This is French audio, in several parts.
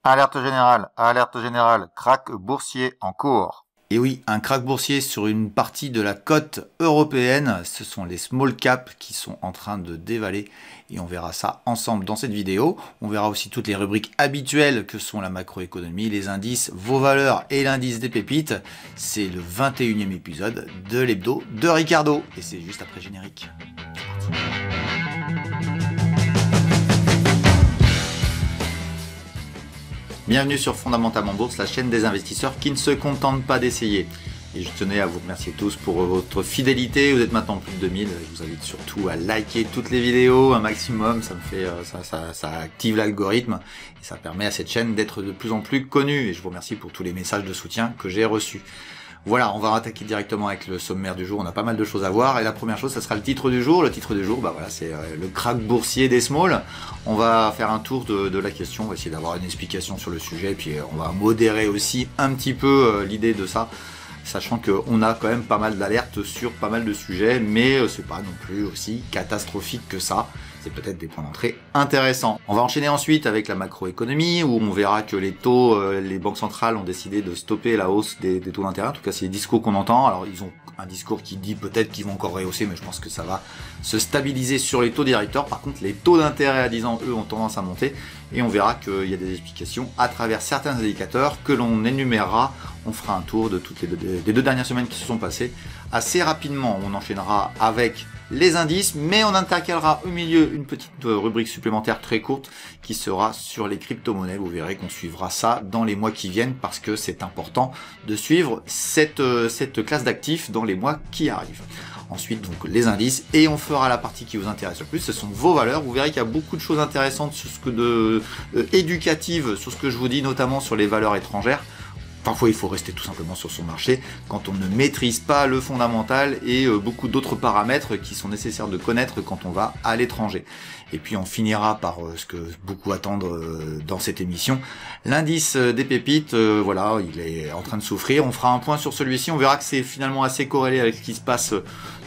Alerte générale, krach boursier en cours. Et oui, un krach boursier sur une partie de la côte européenne, ce sont les small caps qui sont en train de dévaler et on verra ça ensemble dans cette vidéo. On verra aussi toutes les rubriques habituelles que sont la macroéconomie, les indices, vos valeurs et l'indice des pépites. C'est le 21e épisode de l'hebdo de Ricardo et c'est juste après générique. Bienvenue sur Fondamentalement Bourse, la chaîne des investisseurs qui ne se contentent pas d'essayer. Et je tenais à vous remercier tous pour votre fidélité. Vous êtes maintenant plus de 2000. Je vous invite surtout à liker toutes les vidéos un maximum. Ça me fait, ça active l'algorithme et ça permet à cette chaîne d'être de plus en plus connue. Et je vous remercie pour tous les messages de soutien que j'ai reçus. Voilà, on va attaquer directement avec le sommaire du jour. On a pas mal de choses à voir. Et la première chose, ça sera le titre du jour. Le titre du jour, bah voilà, c'est le krach boursier des smalls. On va faire un tour de la question. On va essayer d'avoir une explication sur le sujet. Et puis, on va modérer aussi un petit peu l'idée de ça. Sachant qu'on a quand même pas mal d'alertes sur pas mal de sujets. Mais c'est pas non plus aussi catastrophique que ça. C'est peut-être des points d'entrée intéressants. On va enchaîner ensuite avec la macroéconomie où on verra que les taux, les banques centrales ont décidé de stopper la hausse des taux d'intérêt. En tout cas, c'est les discours qu'on entend. Alors, ils ont un discours qui dit peut-être qu'ils vont encore rehausser, mais je pense que ça va se stabiliser sur les taux directeurs. Par contre, les taux d'intérêt à 10 ans, eux, ont tendance à monter. Et on verra qu'il y a des explications à travers certains indicateurs que l'on énumérera. On fera un tour de toutes des deux dernières semaines qui se sont passées. Assez rapidement, on enchaînera avec les indices, mais on intercalera au milieu une petite rubrique supplémentaire très courte qui sera sur les crypto-monnaies. Vous verrez qu'on suivra ça dans les mois qui viennent parce que c'est important de suivre cette classe d'actifs dans les mois qui arrivent. Ensuite, donc, les indices et on fera la partie qui vous intéresse le plus. Ce sont vos valeurs. Vous verrez qu'il y a beaucoup de choses intéressantes sur éducatives sur ce que je vous dis, notamment sur les valeurs étrangères. Parfois, il faut rester tout simplement sur son marché quand on ne maîtrise pas le fondamental et beaucoup d'autres paramètres qui sont nécessaires de connaître quand on va à l'étranger. Et puis, on finira par ce que beaucoup attendent dans cette émission. L'indice des pépites, voilà, il est en train de souffrir. On fera un point sur celui-ci. On verra que c'est finalement assez corrélé avec ce qui se passe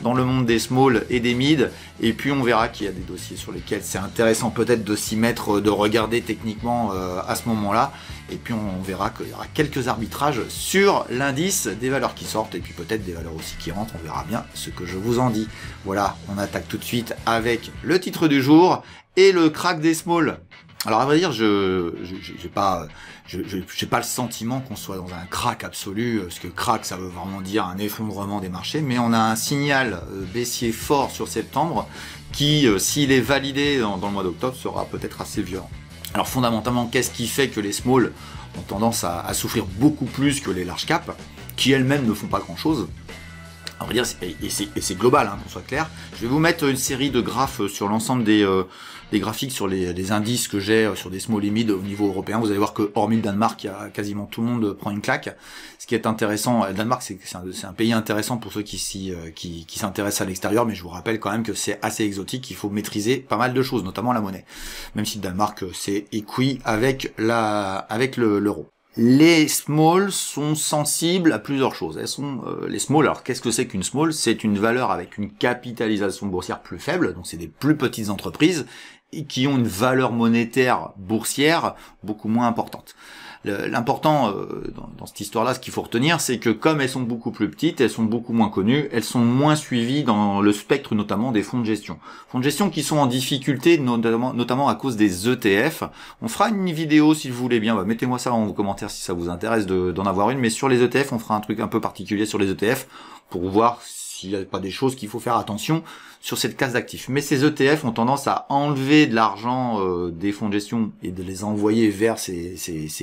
dans le monde des small et des mid. Et puis, on verra qu'il y a des dossiers sur lesquels c'est intéressant peut-être de s'y mettre, de regarder techniquement à ce moment-là. Et puis on verra qu'il y aura quelques arbitrages sur l'indice des valeurs qui sortent et puis peut-être des valeurs aussi qui rentrent, on verra bien ce que je vous en dis. Voilà, on attaque tout de suite avec le titre du jour et le krach des smalls. Alors à vrai dire, j'ai pas le sentiment qu'on soit dans un krach absolu, parce que krach ça veut vraiment dire un effondrement des marchés, mais on a un signal baissier fort sur septembre qui, s'il est validé dans le mois d'octobre, sera peut-être assez violent. Alors fondamentalement, qu'est-ce qui fait que les small ont tendance à souffrir beaucoup plus que les large cap, qui elles-mêmes ne font pas grand-chose? À vrai dire, et c'est global, hein, qu'on soit clair. Je vais vous mettre une série de graphes sur l'ensemble des graphiques sur les indices que j'ai sur des small et mid au niveau européen. Vous allez voir que hormis le Danemark, il y a quasiment tout le monde prend une claque. Ce qui est intéressant, le Danemark c'est un pays intéressant pour ceux qui s'intéressent à l'extérieur, mais je vous rappelle quand même que c'est assez exotique, il faut maîtriser pas mal de choses, notamment la monnaie. Même si le Danemark c'est équi avec l'euro. Les small sont sensibles à plusieurs choses. Elles sont les small. Alors qu'est-ce que c'est qu'une small? C'est une valeur avec une capitalisation boursière plus faible, donc c'est des plus petites entreprises et qui ont une valeur monétaire boursière beaucoup moins importante. L'important dans cette histoire-là, ce qu'il faut retenir, c'est que comme elles sont beaucoup plus petites, elles sont beaucoup moins connues, elles sont moins suivies dans le spectre notamment des fonds de gestion. Fonds de gestion qui sont en difficulté, notamment à cause des ETF. On fera une vidéo si vous voulez bien, mettez-moi ça en commentaire si ça vous intéresse d'en avoir une, mais sur les ETF, on fera un truc un peu particulier sur les ETF pour voir s'il n'y a pas des choses qu'il faut faire attention sur cette classe d'actifs. Mais ces ETF ont tendance à enlever de l'argent des fonds de gestion et de les envoyer vers ces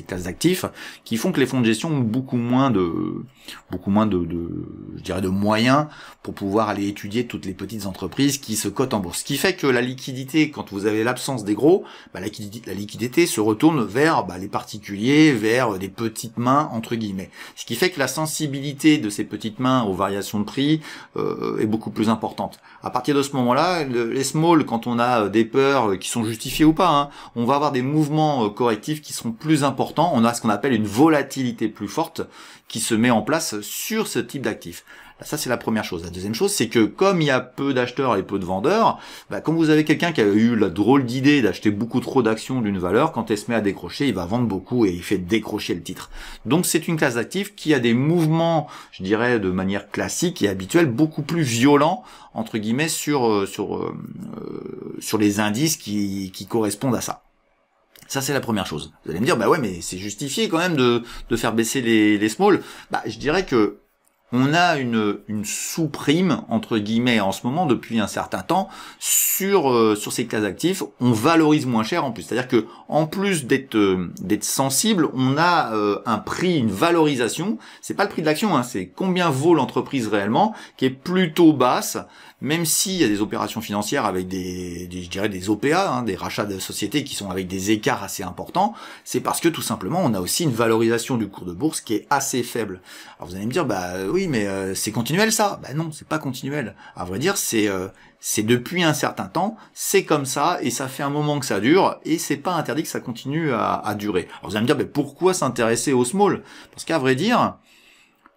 classes d'actifs qui font que les fonds de gestion ont beaucoup moins de moyens pour pouvoir aller étudier toutes les petites entreprises qui se cotent en bourse. Ce qui fait que la liquidité, quand vous avez l'absence des gros, la liquidité se retourne vers les particuliers, vers des petites mains entre guillemets. Ce qui fait que la sensibilité de ces petites mains aux variations de prix est beaucoup plus importante. À partir de ce moment-là, les small, quand on a des peurs qui sont justifiées ou pas, hein, on va avoir des mouvements correctifs qui seront plus importants. On a ce qu'on appelle une volatilité plus forte qui se met en place sur ce type d'actifs. Ça, c'est la première chose. La deuxième chose, c'est que comme il y a peu d'acheteurs et peu de vendeurs, quand vous avez quelqu'un qui a eu la drôle d'idée d'acheter beaucoup trop d'actions d'une valeur, quand elle se met à décrocher, il va vendre beaucoup et il fait décrocher le titre. Donc c'est une classe d'actifs qui a des mouvements, je dirais, de manière classique et habituelle, beaucoup plus violents, entre guillemets, sur les indices qui correspondent à ça. Ça, c'est la première chose. Vous allez me dire, ouais, mais c'est justifié quand même de faire baisser les small. Je dirais que on a une sous-prime, entre guillemets, en ce moment, depuis un certain temps, sur ces classes d'actifs. On valorise moins cher en plus. C'est-à-dire que, en plus d'être sensible, on a un prix, une valorisation. C'est pas le prix de l'action, hein, c'est combien vaut l'entreprise réellement, qui est plutôt basse, même s'il y a des opérations financières avec je dirais des OPA, hein, des rachats de sociétés qui sont avec des écarts assez importants. C'est parce que, tout simplement, on a aussi une valorisation du cours de bourse qui est assez faible. Alors vous allez me dire, oui, mais c'est continuel ça. Non, c'est pas continuel. À vrai dire, c'est depuis un certain temps, c'est comme ça, et ça fait un moment que ça dure, et c'est pas interdit que ça continue à durer. Alors vous allez me dire, pourquoi s'intéresser au small? Parce qu'à vrai dire,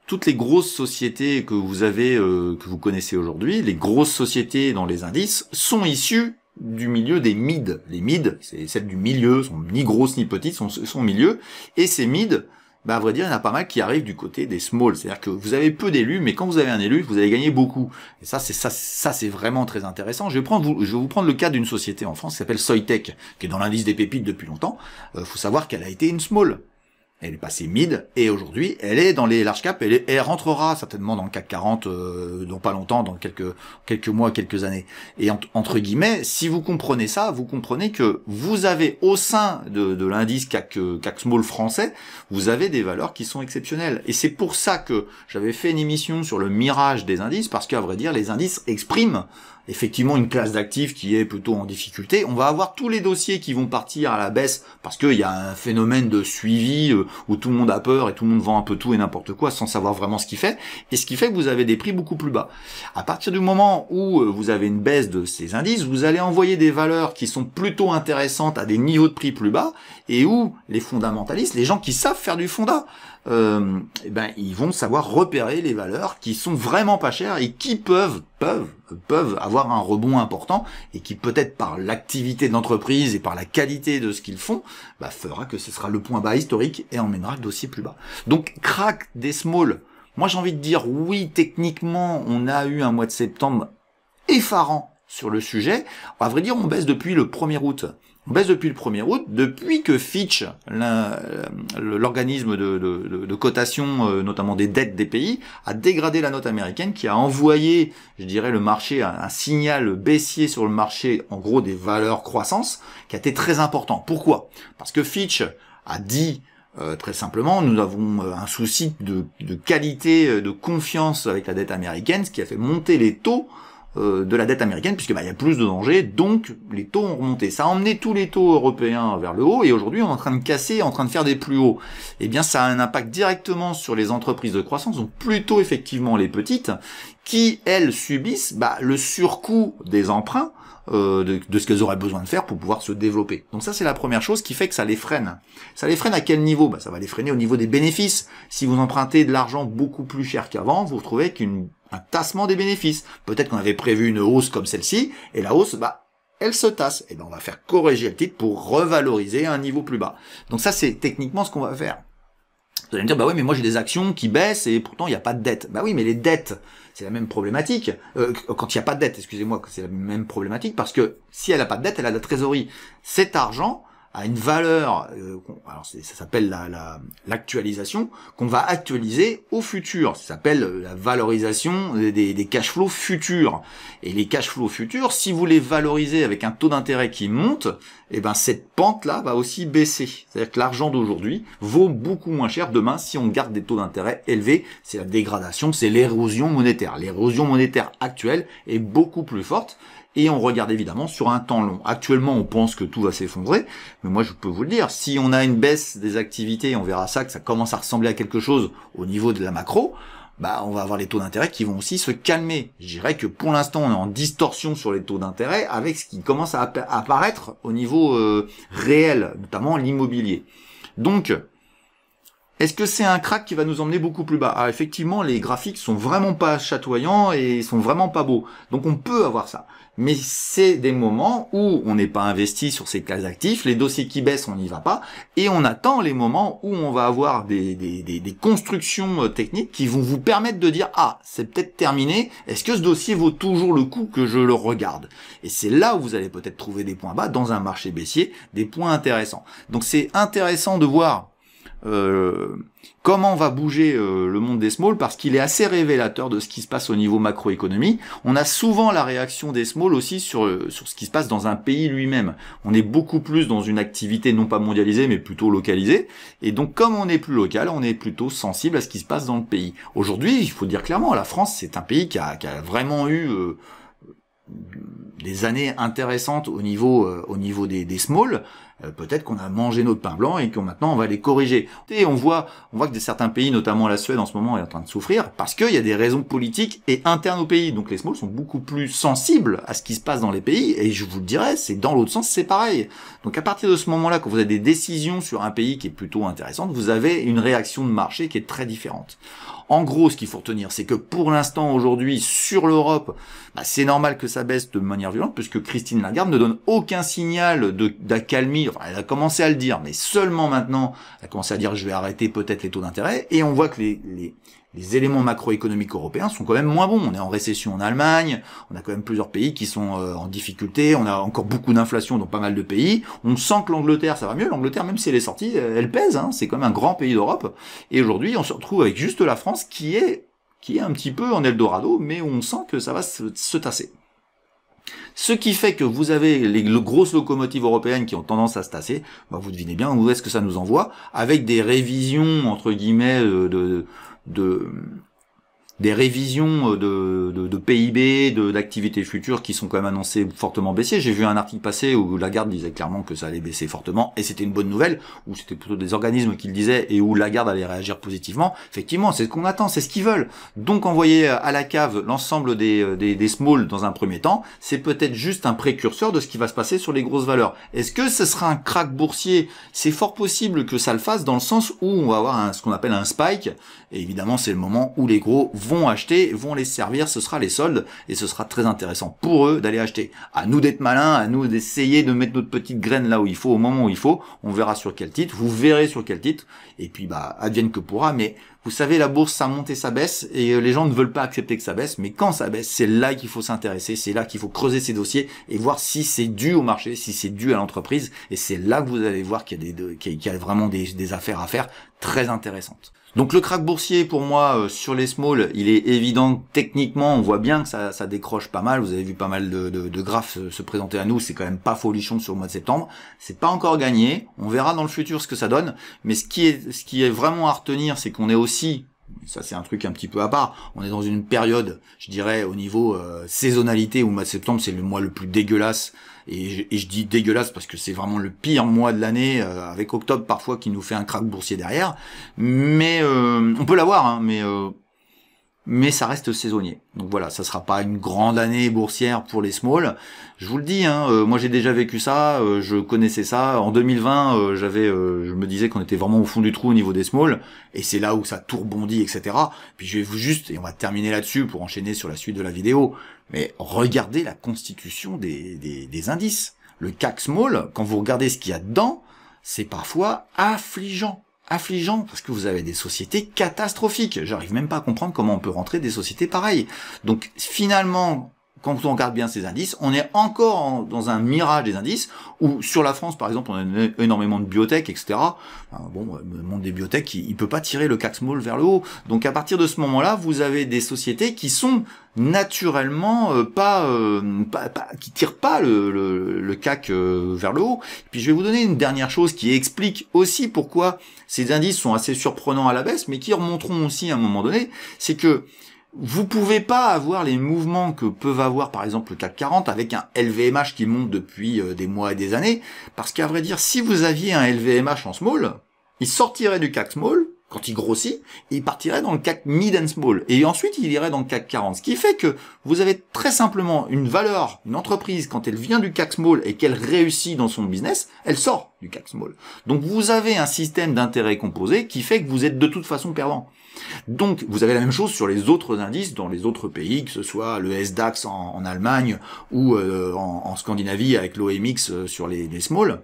toutes les grosses sociétés que vous avez, que vous connaissez aujourd'hui, les grosses sociétés dans les indices, sont issues du milieu des mid. Les mid, c'est celles du milieu, sont ni grosses ni petites, sont au milieu, et ces mid, à vrai dire, il y en a pas mal qui arrivent du côté des small. C'est-à-dire que vous avez peu d'élus, mais quand vous avez un élu, vous allez gagner beaucoup. Et ça, c'est vraiment très intéressant. Je vais vous prendre le cas d'une société en France qui s'appelle Soitec, qui est dans l'indice des pépites depuis longtemps. Faut savoir qu'elle a été une small. Elle est passée mid, et aujourd'hui, elle est dans les large cap, elle rentrera certainement dans le CAC 40 dans pas longtemps, dans quelques mois, quelques années. Et entre guillemets, si vous comprenez ça, vous comprenez que vous avez au sein de l'indice CAC Small français, vous avez des valeurs qui sont exceptionnelles. Et c'est pour ça que j'avais fait une émission sur le mirage des indices, parce qu'à vrai dire, les indices expriment effectivement une classe d'actifs qui est plutôt en difficulté. On va avoir tous les dossiers qui vont partir à la baisse parce qu'il y a un phénomène de suivi où tout le monde a peur et tout le monde vend un peu tout et n'importe quoi sans savoir vraiment ce qu'il fait. Et ce qui fait que vous avez des prix beaucoup plus bas. À partir du moment où vous avez une baisse de ces indices, vous allez envoyer des valeurs qui sont plutôt intéressantes à des niveaux de prix plus bas et où les fondamentalistes, les gens qui savent faire du fondat, ils vont savoir repérer les valeurs qui sont vraiment pas chères et qui peuvent avoir un rebond important et qui peut-être par l'activité de l'entreprise et par la qualité de ce qu'ils font, fera que ce sera le point bas historique et emmènera le dossier plus bas. Donc crack des small. Moi j'ai envie de dire oui, techniquement on a eu un mois de septembre effarant sur le sujet. À vrai dire on baisse depuis le 1er août. On baisse depuis le 1er août, depuis que Fitch, l'organisme de cotation, notamment des dettes des pays, a dégradé la note américaine, qui a envoyé, je dirais, le marché, un signal baissier sur le marché, en gros des valeurs croissance, qui a été très important. Pourquoi? Parce que Fitch a dit, très simplement, nous avons un souci de qualité, de confiance avec la dette américaine, ce qui a fait monter les taux de la dette américaine, puisque il y a plus de danger, donc les taux ont remonté. Ça a emmené tous les taux européens vers le haut, et aujourd'hui on est en train de casser, en train de faire des plus hauts. Eh bien ça a un impact directement sur les entreprises de croissance, donc plutôt effectivement les petites, qui elles subissent le surcoût des emprunts, de ce qu'elles auraient besoin de faire pour pouvoir se développer. Donc ça c'est la première chose qui fait que ça les freine. Ça les freine à quel niveau? Ça va les freiner au niveau des bénéfices. Si vous empruntez de l'argent beaucoup plus cher qu'avant, vous vous retrouvez avec un tassement des bénéfices. Peut-être qu'on avait prévu une hausse comme celle-ci, et la hausse, elle se tasse. Et on va faire corriger le titre pour revaloriser à un niveau plus bas. Donc ça c'est techniquement ce qu'on va faire. Vous allez me dire, oui, mais moi j'ai des actions qui baissent et pourtant il n'y a pas de dette. Oui, mais les dettes, c'est la même problématique. Quand il n'y a pas de dette, excusez-moi, c'est la même problématique, parce que si elle n'a pas de dette, elle a de la trésorerie. Cet argent a une valeur, alors ça s'appelle l'actualisation, qu'on va actualiser au futur. Ça s'appelle la valorisation des cash flows futurs. Et les cash flows futurs, si vous les valorisez avec un taux d'intérêt qui monte, cette pente-là va aussi baisser. C'est-à-dire que l'argent d'aujourd'hui vaut beaucoup moins cher demain si on garde des taux d'intérêt élevés. C'est la dégradation, c'est l'érosion monétaire. L'érosion monétaire actuelle est beaucoup plus forte. Et on regarde évidemment sur un temps long. Actuellement, on pense que tout va s'effondrer, mais moi je peux vous le dire, si on a une baisse des activités, on verra ça, que ça commence à ressembler à quelque chose au niveau de la macro, on va avoir les taux d'intérêt qui vont aussi se calmer. Je dirais que pour l'instant, on est en distorsion sur les taux d'intérêt avec ce qui commence à apparaître au niveau réel, notamment l'immobilier. Donc, Est-ce que c'est un crack qui va nous emmener beaucoup plus bas? Ah, effectivement, les graphiques sont vraiment pas chatoyants et sont vraiment pas beaux. Donc on peut avoir ça. Mais c'est des moments où on n'est pas investi sur ces classes d'actifs, les dossiers qui baissent, on n'y va pas, et on attend les moments où on va avoir des constructions techniques qui vont vous permettre de dire « Ah, c'est peut-être terminé, est-ce que ce dossier vaut toujours le coup que je le regarde ?» Et c'est là où vous allez peut-être trouver des points bas dans un marché baissier, des points intéressants. Donc c'est intéressant de voir comment va bouger le monde des smalls, parce qu'il est assez révélateur de ce qui se passe au niveau macroéconomie. On a souvent la réaction des smalls aussi sur ce qui se passe dans un pays lui-même. On est beaucoup plus dans une activité non pas mondialisée mais plutôt localisée, et donc comme on est plus local, on est plutôt sensible à ce qui se passe dans le pays. Aujourd'hui, il faut dire clairement, la France c'est un pays qui a vraiment eu des années intéressantes au niveau des smalls. Peut-être qu'on a mangé notre pain blanc et que maintenant on va les corriger. Et on voit que certains pays, notamment la Suède en ce moment, est en train de souffrir parce qu'il y a des raisons politiques et internes au pays. Donc les smalls sont beaucoup plus sensibles à ce qui se passe dans les pays, et je vous le dirais, c'est dans l'autre sens, c'est pareil. Donc à partir de ce moment-là, quand vous avez des décisions sur un pays qui est plutôt intéressante, vous avez une réaction de marché qui est très différente. En gros, ce qu'il faut retenir, c'est que pour l'instant, aujourd'hui, sur l'Europe, c'est normal que ça baisse de manière violente, puisque Christine Lagarde ne donne aucun signal d'accalmie. Enfin, elle a commencé à le dire, mais seulement maintenant, elle a commencé à dire « je vais arrêter peut-être les taux d'intérêt », et on voit que les éléments macroéconomiques européens sont quand même moins bons. On est en récession en Allemagne, on a quand même plusieurs pays qui sont en difficulté, on a encore beaucoup d'inflation dans pas mal de pays. On sent que l'Angleterre, ça va mieux. L'Angleterre, même si elle est sortie, elle pèse, hein, c'est quand même un grand pays d'Europe. Et aujourd'hui, on se retrouve avec juste la France qui est un petit peu en Eldorado, mais on sent que ça va se tasser. Ce qui fait que vous avez les grosses locomotives européennes qui ont tendance à se tasser, vous devinez bien où est-ce que ça nous envoie, avec des révisions, entre guillemets, des révisions de PIB, d'activités futures qui sont quand même annoncées fortement baissières. J'ai vu un article passer où Lagarde disait clairement que ça allait baisser fortement, et c'était une bonne nouvelle, où c'était plutôt des organismes qui le disaient, et où Lagarde allait réagir positivement. Effectivement, c'est ce qu'on attend, c'est ce qu'ils veulent. Donc envoyer à la cave l'ensemble des smalls dans un premier temps, c'est peut-être juste un précurseur de ce qui va se passer sur les grosses valeurs. Est-ce que ce sera un crack boursier? C'est fort possible que ça le fasse, dans le sens où on va avoir ce qu'on appelle un spike, et évidemment c'est le moment où les gros vont acheter, vont les servir, ce sera les soldes, et ce sera très intéressant pour eux d'aller acheter. À nous d'être malins, à nous d'essayer de mettre notre petite graine là où il faut, au moment où il faut. On verra sur quel titre, vous verrez sur quel titre, et puis advienne que pourra. Mais vous savez, la bourse, ça monte et ça baisse, et les gens ne veulent pas accepter que ça baisse, mais quand ça baisse, c'est là qu'il faut s'intéresser, c'est là qu'il faut creuser ces dossiers et voir si c'est dû au marché, si c'est dû à l'entreprise, et c'est là que vous allez voir qu'il y a vraiment des affaires à faire très intéressantes. Donc le crack boursier, pour moi, sur les smalls, il est évident techniquement, on voit bien que ça décroche pas mal. Vous avez vu pas mal de graphes se présenter à nous, c'est quand même pas folichon sur le mois de septembre. C'est pas encore gagné, on verra dans le futur ce que ça donne, mais ce qui est vraiment à retenir, c'est qu'on est aussi, ça c'est un truc un petit peu à part, on est dans une période, je dirais, au niveau saisonnalité, où le mois de septembre c'est le mois le plus dégueulasse, et je dis dégueulasse parce que c'est vraiment le pire mois de l'année, avec octobre parfois qui nous fait un crack boursier derrière, mais on peut l'avoir, hein, mais ça reste saisonnier. Donc voilà, ça sera pas une grande année boursière pour les smalls. Je vous le dis, hein, moi j'ai déjà vécu ça, je connaissais ça. En 2020, je me disais qu'on était vraiment au fond du trou au niveau des smalls, et c'est là où ça tout rebondit, etc. Puis je vais vous juste, et on va terminer là-dessus pour enchaîner sur la suite de la vidéo, mais regardez la constitution des indices. Le CAC Small, quand vous regardez ce qu'il y a dedans, c'est parfois affligeant parce que vous avez des sociétés catastrophiques. J'arrive même pas à comprendre comment on peut rentrer des sociétés pareilles. Donc finalement, quand on regarde bien ces indices, on est encore dans un mirage des indices, où sur la France par exemple on a énormément de biotech, etc. Bon, le monde des biotech, il peut pas tirer le CAC Small vers le haut. Donc à partir de ce moment-là, vous avez des sociétés qui sont naturellement qui tirent pas le CAC vers le haut. Puis je vais vous donner une dernière chose qui explique aussi pourquoi ces indices sont assez surprenants à la baisse, mais qui remonteront aussi à un moment donné, c'est que vous pouvez pas avoir les mouvements que peuvent avoir par exemple le CAC 40 avec un LVMH qui monte depuis des mois et des années, parce qu'à vrai dire, si vous aviez un LVMH en small, il sortirait du CAC Small, quand il grossit, il partirait dans le CAC Mid and Small. Et ensuite, il irait dans le CAC 40. Ce qui fait que vous avez très simplement une valeur, une entreprise, quand elle vient du CAC Small et qu'elle réussit dans son business, elle sort du CAC Small. Donc vous avez un système d'intérêt composé qui fait que vous êtes de toute façon perdant. Donc vous avez la même chose sur les autres indices dans les autres pays, que ce soit le SDAX en Allemagne ou en Scandinavie avec l'OMX sur les small.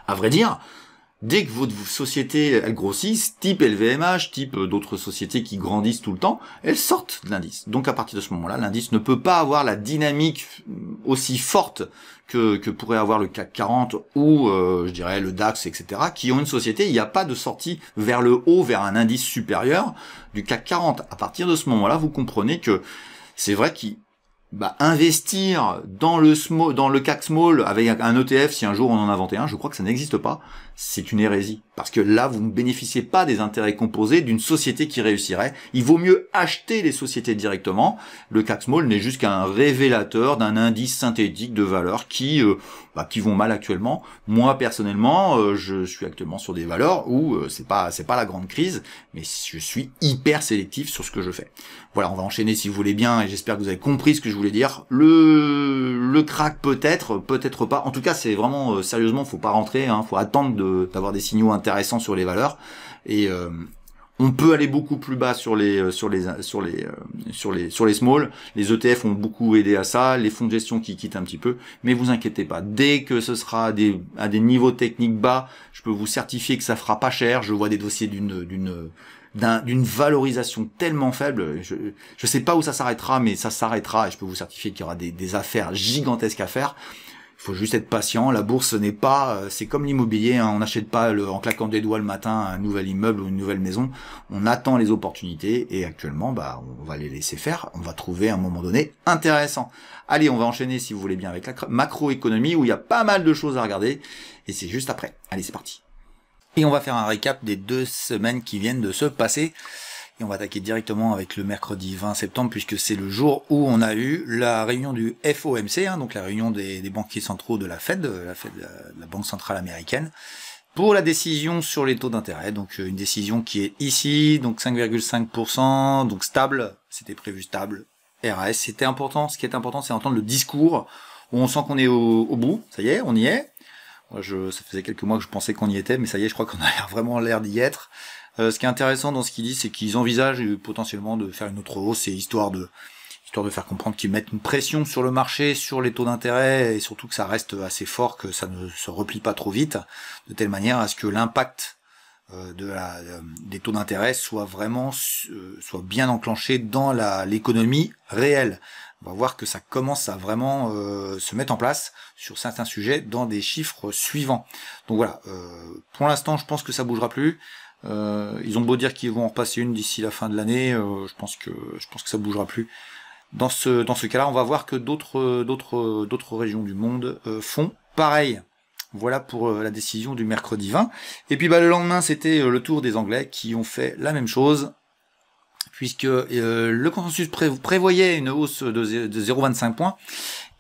À vrai dire, dès que votre société elle grossit, type LVMH, type d'autres sociétés qui grandissent tout le temps, elles sortent de l'indice. Donc à partir de ce moment-là, l'indice ne peut pas avoir la dynamique aussi forte que pourrait avoir le CAC 40 ou je dirais le DAX, etc., qui ont une société, il n'y a pas de sortie vers le haut, vers un indice supérieur du CAC 40. À partir de ce moment-là, vous comprenez que c'est vrai qu'il investir dans le CAC Small avec un ETF, si un jour on en a inventé un, je crois que ça n'existe pas, c'est une hérésie. Parce que là, vous ne bénéficiez pas des intérêts composés d'une société qui réussirait. Il vaut mieux acheter les sociétés directement. Le CAC Small n'est juste qu'un révélateur d'un indice synthétique de valeurs qui vont mal actuellement. Moi, personnellement, je suis actuellement sur des valeurs où c'est pas la grande crise, mais je suis hyper sélectif sur ce que je fais. Voilà, on va enchaîner si vous voulez bien, et j'espère que vous avez compris ce que je voulais dire. Le crack peut-être pas. En tout cas, c'est vraiment sérieusement, faut pas rentrer, faut attendre d'avoir des signaux intéressants sur les valeurs. Et on peut aller beaucoup plus bas sur les small. Les ETF ont beaucoup aidé à ça, les fonds de gestion qui quittent un petit peu, mais vous inquiétez pas. Dès que ce sera à des niveaux techniques bas, je peux vous certifier que ça fera pas cher. Je vois des dossiers d'une valorisation tellement faible, je sais pas où ça s'arrêtera, mais ça s'arrêtera et je peux vous certifier qu'il y aura des affaires gigantesques à faire. Il faut juste être patient. La bourse n'est pas, c'est comme l'immobilier, on n'achète pas en claquant des doigts le matin un nouvel immeuble ou une nouvelle maison. On attend les opportunités et actuellement, on va les laisser faire. On va trouver à un moment donné intéressant. Allez, on va enchaîner si vous voulez bien avec la macroéconomie où il y a pas mal de choses à regarder et c'est juste après. Allez, c'est parti. Et on va faire un récap des 2 semaines qui viennent de se passer. Et on va attaquer directement avec le mercredi 20 septembre, puisque c'est le jour où on a eu la réunion du FOMC, donc la réunion des banquiers centraux de la Fed, la Banque centrale américaine, pour la décision sur les taux d'intérêt. Donc une décision qui est ici, donc 5,5%, donc stable, c'était prévu stable. RAS, c'était important. Ce qui est important, c'est d'entendre le discours où on sent qu'on est au bout. Ça y est, on y est. Moi, ça faisait quelques mois que je pensais qu'on y était, mais ça y est, je crois qu'on a vraiment l'air d'y être. Ce qui est intéressant dans ce qu'ils disent, c'est qu'ils envisagent potentiellement de faire une autre hausse, et histoire de faire comprendre qu'ils mettent une pression sur le marché, sur les taux d'intérêt, et surtout que ça reste assez fort, que ça ne se replie pas trop vite, de telle manière à ce que l'impact des taux d'intérêt soit bien enclenché dans l'économie réelle. On va voir que ça commence à vraiment se mettre en place sur certains sujets dans des chiffres suivants. Donc voilà, pour l'instant, je pense que ça bougera plus. Ils ont beau dire qu'ils vont en repasser une d'ici la fin de l'année, je pense que ça bougera plus. Dans ce cas-là, on va voir que d'autres régions du monde font pareil. Voilà pour la décision du mercredi 20. Et puis le lendemain, c'était le tour des Anglais qui ont fait la même chose, puisque le consensus prévoyait une hausse de 0,25 points,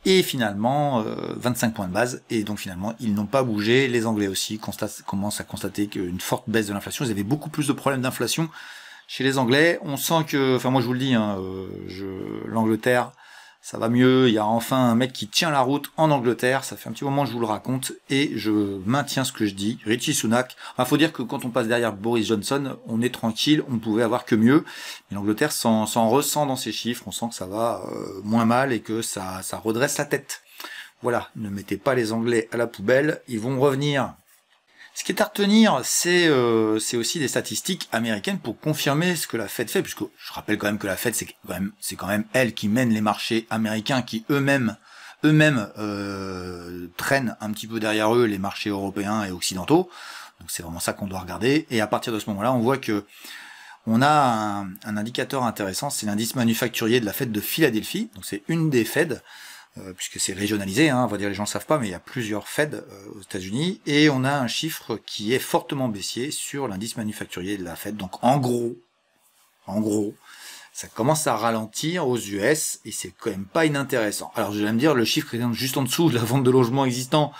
et finalement 25 points de base, et donc finalement ils n'ont pas bougé. Les Anglais aussi commencent à constater qu'une forte baisse de l'inflation. Ils avaient beaucoup plus de problèmes d'inflation chez les Anglais. On sent que, moi je vous le dis, l'Angleterre, ça va mieux. Il y a enfin un mec qui tient la route en Angleterre. Ça fait un petit moment que je vous le raconte et je maintiens ce que je dis. Rishi Sunak. Faut dire que quand on passe derrière Boris Johnson, on est tranquille. On ne pouvait avoir que mieux. Mais l'Angleterre s'en ressent dans ses chiffres. On sent que ça va moins mal et que ça redresse la tête. Voilà. Ne mettez pas les Anglais à la poubelle. Ils vont revenir. Ce qui est à retenir, c'est aussi des statistiques américaines pour confirmer ce que la Fed fait, puisque je rappelle quand même que la Fed, c'est quand même elle qui mène les marchés américains, qui eux-mêmes traînent un petit peu derrière eux les marchés européens et occidentaux. Donc c'est vraiment ça qu'on doit regarder. Et à partir de ce moment-là, on voit que on a un indicateur intéressant, c'est l'indice manufacturier de la Fed de Philadelphie. Donc c'est une des Fed, puisque c'est régionalisé, on va dire, les gens ne savent pas, mais il y a plusieurs Fed aux États-Unis, et on a un chiffre qui est fortement baissier sur l'indice manufacturier de la Fed. Donc en gros, ça commence à ralentir aux US, et c'est quand même pas inintéressant. Alors je vais me dire, le chiffre est juste en dessous de la vente de logements existants.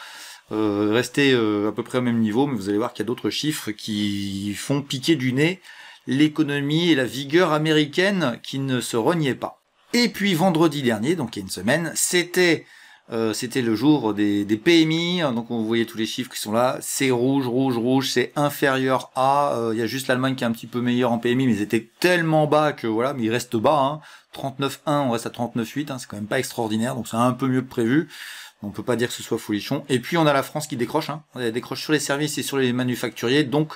rester à peu près au même niveau, mais vous allez voir qu'il y a d'autres chiffres qui font piquer du nez l'économie et la vigueur américaine qui ne se reniait pas. Et puis vendredi dernier, donc il y a une semaine, c'était le jour des PMI, donc vous voyez tous les chiffres qui sont là, c'est rouge, rouge, rouge, c'est inférieur à, il y a juste l'Allemagne qui est un petit peu meilleure en PMI, mais ils étaient tellement bas que voilà, mais ils restent bas, hein, 39,1, on reste à 39,8, hein, c'est quand même pas extraordinaire, donc c'est un peu mieux que prévu. On peut pas dire que ce soit folichon. Et puis on a la France qui décroche, hein. Elle décroche sur les services et sur les manufacturiers. Donc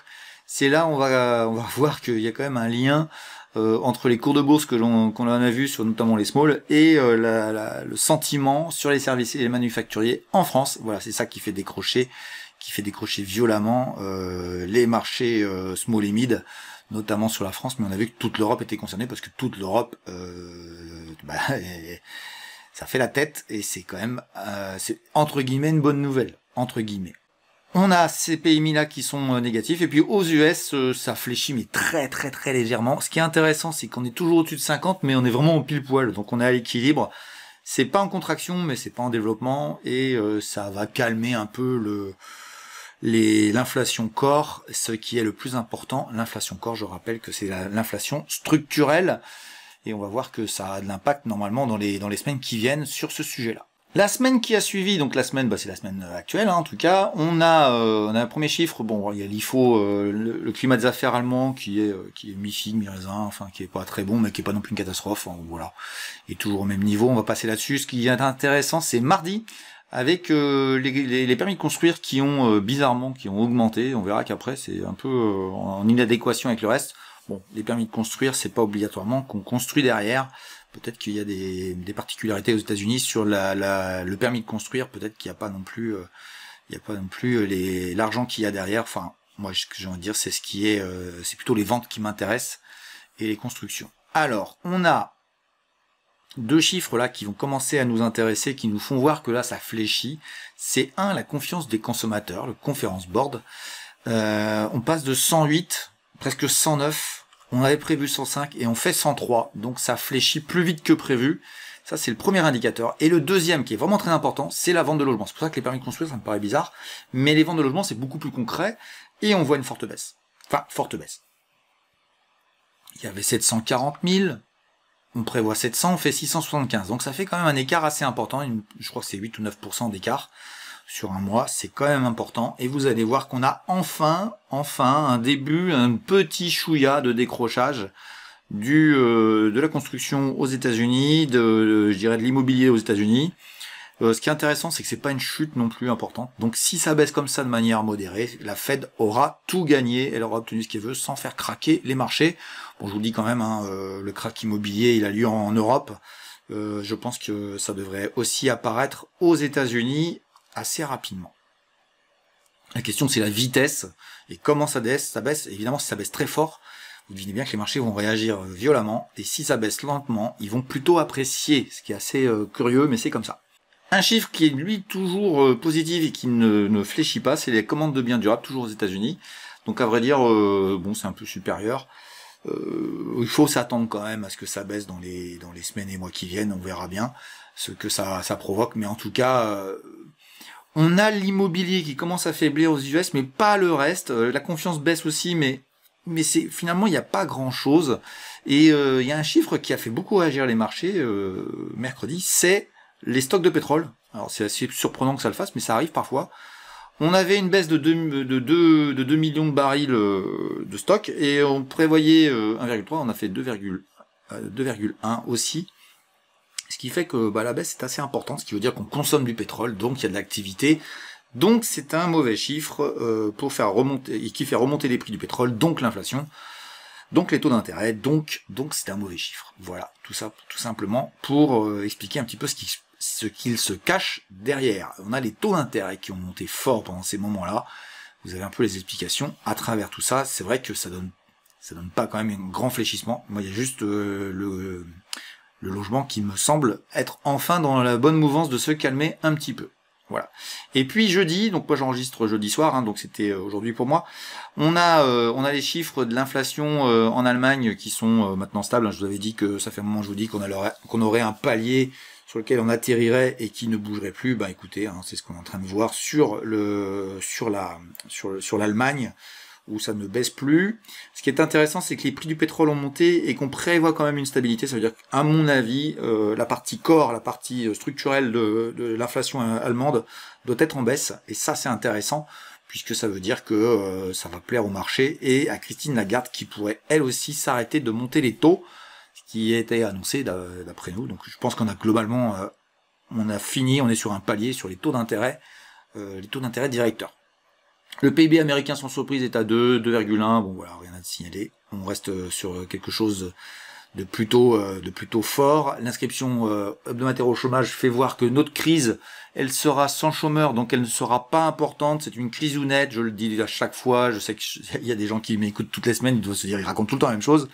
c'est là on va voir qu'il y a quand même un lien entre les cours de bourse qu'on a vu sur notamment les small et le sentiment sur les services et les manufacturiers en France. Voilà, c'est ça qui fait décrocher violemment les marchés small et mid, notamment sur la France. Mais on a vu que toute l'Europe était concernée parce que toute l'Europe ça fait la tête et c'est quand même, c'est entre guillemets une bonne nouvelle, entre guillemets. On a ces PMI là qui sont négatifs et puis aux US ça fléchit mais très très très légèrement. Ce qui est intéressant c'est qu'on est toujours au-dessus de 50 mais on est vraiment au pile poil, donc on est à l'équilibre. C'est pas en contraction mais c'est pas en développement et ça va calmer un peu l'inflation core, ce qui est le plus important. L'inflation core, je rappelle que c'est l'inflation structurelle. Et on va voir que ça a de l'impact normalement dans les semaines qui viennent sur ce sujet-là. La semaine qui a suivi, donc la semaine, c'est la semaine actuelle, hein, en tout cas, on a un premier chiffre. Bon, il y a l'IFO, le climat des affaires allemand qui est mi-figue, mi-raisin, enfin qui est pas très bon, mais qui est pas non plus une catastrophe. Hein, voilà, et toujours au même niveau. On va passer là-dessus. Ce qui est intéressant, c'est mardi avec les permis de construire qui ont bizarrement augmenté. On verra qu'après c'est un peu en inadéquation avec le reste. Bon, les permis de construire, c'est pas obligatoirement qu'on construit derrière. Peut-être qu'il y a des particularités aux États-Unis sur le permis de construire. Peut-être qu'il n'y a pas non plus, l'argent qu'il y a derrière. Enfin, moi, ce que j'ai envie de dire, c'est c'est plutôt les ventes qui m'intéressent et les constructions. Alors, on a deux chiffres là qui vont commencer à nous intéresser, qui nous font voir que là, ça fléchit. C'est la confiance des consommateurs, le Conference Board. On passe de 108, presque 109. On avait prévu 105 et on fait 103, donc ça fléchit plus vite que prévu. Ça, c'est le premier indicateur. Et le deuxième, qui est vraiment très important, c'est la vente de logement. C'est pour ça que les permis de construire, ça me paraît bizarre. Mais les ventes de logement, c'est beaucoup plus concret. Et on voit une forte baisse. Enfin, forte baisse. Il y avait 740 000. On prévoit 700, on fait 675. Donc ça fait quand même un écart assez important. Je crois que c'est 8 ou 9% d'écart sur un mois, c'est quand même important. Et vous allez voir qu'on a enfin un petit chouïa de décrochage de la construction aux États-Unis, je dirais de l'immobilier aux États-Unis. Ce qui est intéressant, c'est que c'est pas une chute non plus importante. Donc si ça baisse comme ça de manière modérée, la Fed aura tout gagné, elle aura obtenu ce qu'elle veut sans faire craquer les marchés. Bon, je vous dis quand même, le crack immobilier, il a lieu en Europe. Je pense que ça devrait aussi apparaître aux États-Unis assez rapidement. La question, c'est la vitesse et comment ça baisse. Évidemment, si ça baisse très fort, vous devinez bien que les marchés vont réagir violemment. Et si ça baisse lentement, ils vont plutôt apprécier, ce qui est assez curieux, mais c'est comme ça. Un chiffre qui est, lui, toujours positif et qui ne fléchit pas, c'est les commandes de biens durables, toujours aux États-Unis. Donc, à vrai dire, c'est un peu supérieur. Il faut s'attendre quand même à ce que ça baisse dans les semaines et mois qui viennent. On verra bien ce que ça provoque. Mais en tout cas... on a l'immobilier qui commence à faiblir aux US, mais pas le reste. La confiance baisse aussi, mais c'est finalement il n'y a pas grand chose. Et il y a un chiffre qui a fait beaucoup réagir les marchés mercredi, c'est les stocks de pétrole. Alors c'est assez surprenant que ça le fasse, mais ça arrive parfois. On avait une baisse de 2 millions de barils de stock et on prévoyait 1,3, on a fait 2,1 aussi. Ce qui fait que la baisse est assez importante, ce qui veut dire qu'on consomme du pétrole, donc il y a de l'activité. Donc c'est un mauvais chiffre pour faire remonter, et qui fait remonter les prix du pétrole, donc l'inflation, donc les taux d'intérêt, donc c'est un mauvais chiffre. Voilà, tout ça tout simplement pour expliquer un petit peu ce qu'il se cache derrière. On a les taux d'intérêt qui ont monté fort pendant ces moments-là. Vous avez un peu les explications à travers tout ça. C'est vrai que ça donne pas quand même un grand fléchissement. Moi, il y a juste le logement qui me semble être enfin dans la bonne mouvance de se calmer un petit peu. Voilà. Et puis jeudi, donc moi j'enregistre jeudi soir, hein, donc c'était aujourd'hui pour moi. On a les chiffres de l'inflation en Allemagne qui sont maintenant stables. Hein. Je vous avais dit que ça fait un moment que je vous dis qu'on aurait un palier sur lequel on atterrirait et qui ne bougerait plus. Bah écoutez, hein, c'est ce qu'on est en train de voir sur l'Allemagne, où ça ne baisse plus. Ce qui est intéressant, c'est que les prix du pétrole ont monté et qu'on prévoit quand même une stabilité. Ça veut dire qu'à mon avis, la partie core, la partie structurelle de l'inflation allemande doit être en baisse. Et ça, c'est intéressant, puisque ça veut dire que ça va plaire au marché et à Christine Lagarde, qui pourrait elle aussi s'arrêter de monter les taux, ce qui a été annoncé d'après nous. Donc je pense qu'on a globalement, on a fini, on est sur un palier sur les taux d'intérêt directeurs. Le PIB américain sans surprise est à 2, 2,1, bon voilà, rien à signaler. On reste sur quelque chose de plutôt fort. L'inscription hebdomadaire au chômage fait voir que notre crise, elle sera sans chômeurs, donc elle ne sera pas importante. C'est une crise nette, je le dis à chaque fois. Je sais qu'il y a des gens qui m'écoutent toutes les semaines, ils doivent se dire, ils racontent tout le temps la même chose.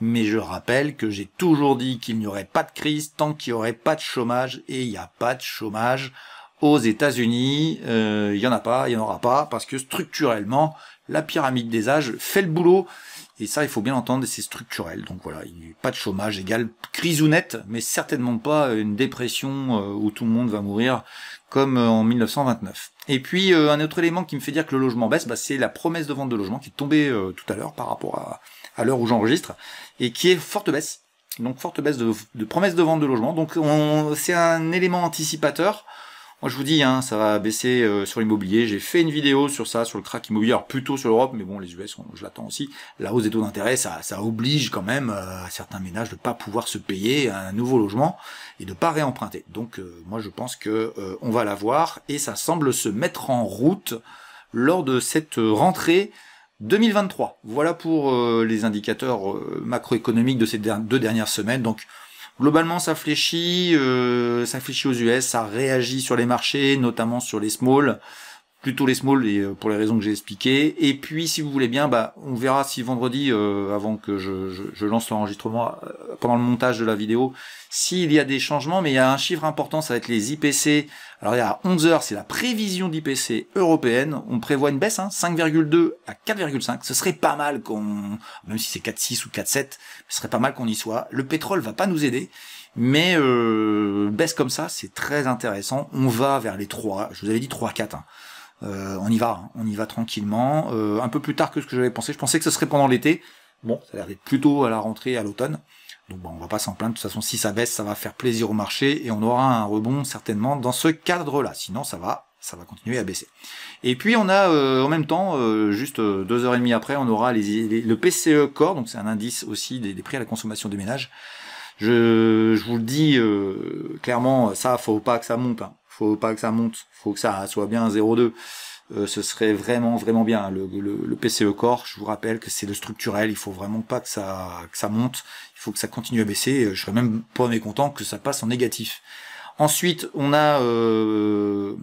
Mais je rappelle que j'ai toujours dit qu'il n'y aurait pas de crise tant qu'il n'y aurait pas de chômage, et il n'y a pas de chômage aux États-Unis, il y en a pas, il y en aura pas, parce que structurellement, la pyramide des âges fait le boulot, et ça, il faut bien l'entendre, c'est structurel. Donc voilà, il n'y a pas de chômage égale crise ou nette, mais certainement pas une dépression où tout le monde va mourir, comme en 1929. Et puis, un autre élément qui me fait dire que le logement baisse, c'est la promesse de vente de logement qui est tombée tout à l'heure par rapport à l'heure où j'enregistre, et qui est forte baisse. Donc forte baisse de promesse de vente de logement. Donc c'est un élément anticipateur. Moi je vous dis, hein, ça va baisser sur l'immobilier. J'ai fait une vidéo sur ça, sur le crack immobilier, alors plutôt sur l'Europe, mais bon, les US, je l'attends aussi. La hausse des taux d'intérêt, ça oblige quand même certains ménages de pas pouvoir se payer un nouveau logement et de pas réemprunter. Donc moi je pense que on va l'avoir, et ça semble se mettre en route lors de cette rentrée 2023. Voilà pour les indicateurs macroéconomiques de ces 2 dernières semaines. Donc globalement, ça fléchit aux US, ça réagit sur les marchés, notamment sur les small, plutôt les small, et pour les raisons que j'ai expliquées. Et puis, si vous voulez bien, on verra si vendredi, avant que je lance l'enregistrement, pendant le montage de la vidéo, s'il y a des changements. Mais il y a un chiffre important, ça va être les IPC. Alors il y a 11 heures, c'est la prévision d'IPC européenne. On prévoit une baisse, 5,2 à 4,5. Ce serait pas mal même si c'est 4,6 ou 4,7, ce serait pas mal qu'on y soit. Le pétrole va pas nous aider, mais baisse comme ça, c'est très intéressant. On va vers les 3, je vous avais dit 3, 4. On y va tranquillement. Un peu plus tard que ce que j'avais pensé. Je pensais que ce serait pendant l'été. Bon, ça a l'air d'être plutôt à la rentrée, à l'automne. Donc on va pas s'en plaindre, de toute façon si ça baisse, ça va faire plaisir au marché et on aura un rebond certainement dans ce cadre-là. Sinon ça va continuer à baisser. Et puis on a en même temps, juste 2h30 après, on aura le PCE Core, donc c'est un indice aussi des prix à la consommation des ménages. Je vous le dis clairement, ça faut pas que ça monte, faut pas que ça monte, faut que ça soit bien 0,2. Ce serait vraiment bien. Le PCE Core, je vous rappelle que c'est le structurel, il faut vraiment pas que ça monte, il faut que ça continue à baisser. Je serais même pas mécontent que ça passe en négatif. Ensuite, on a le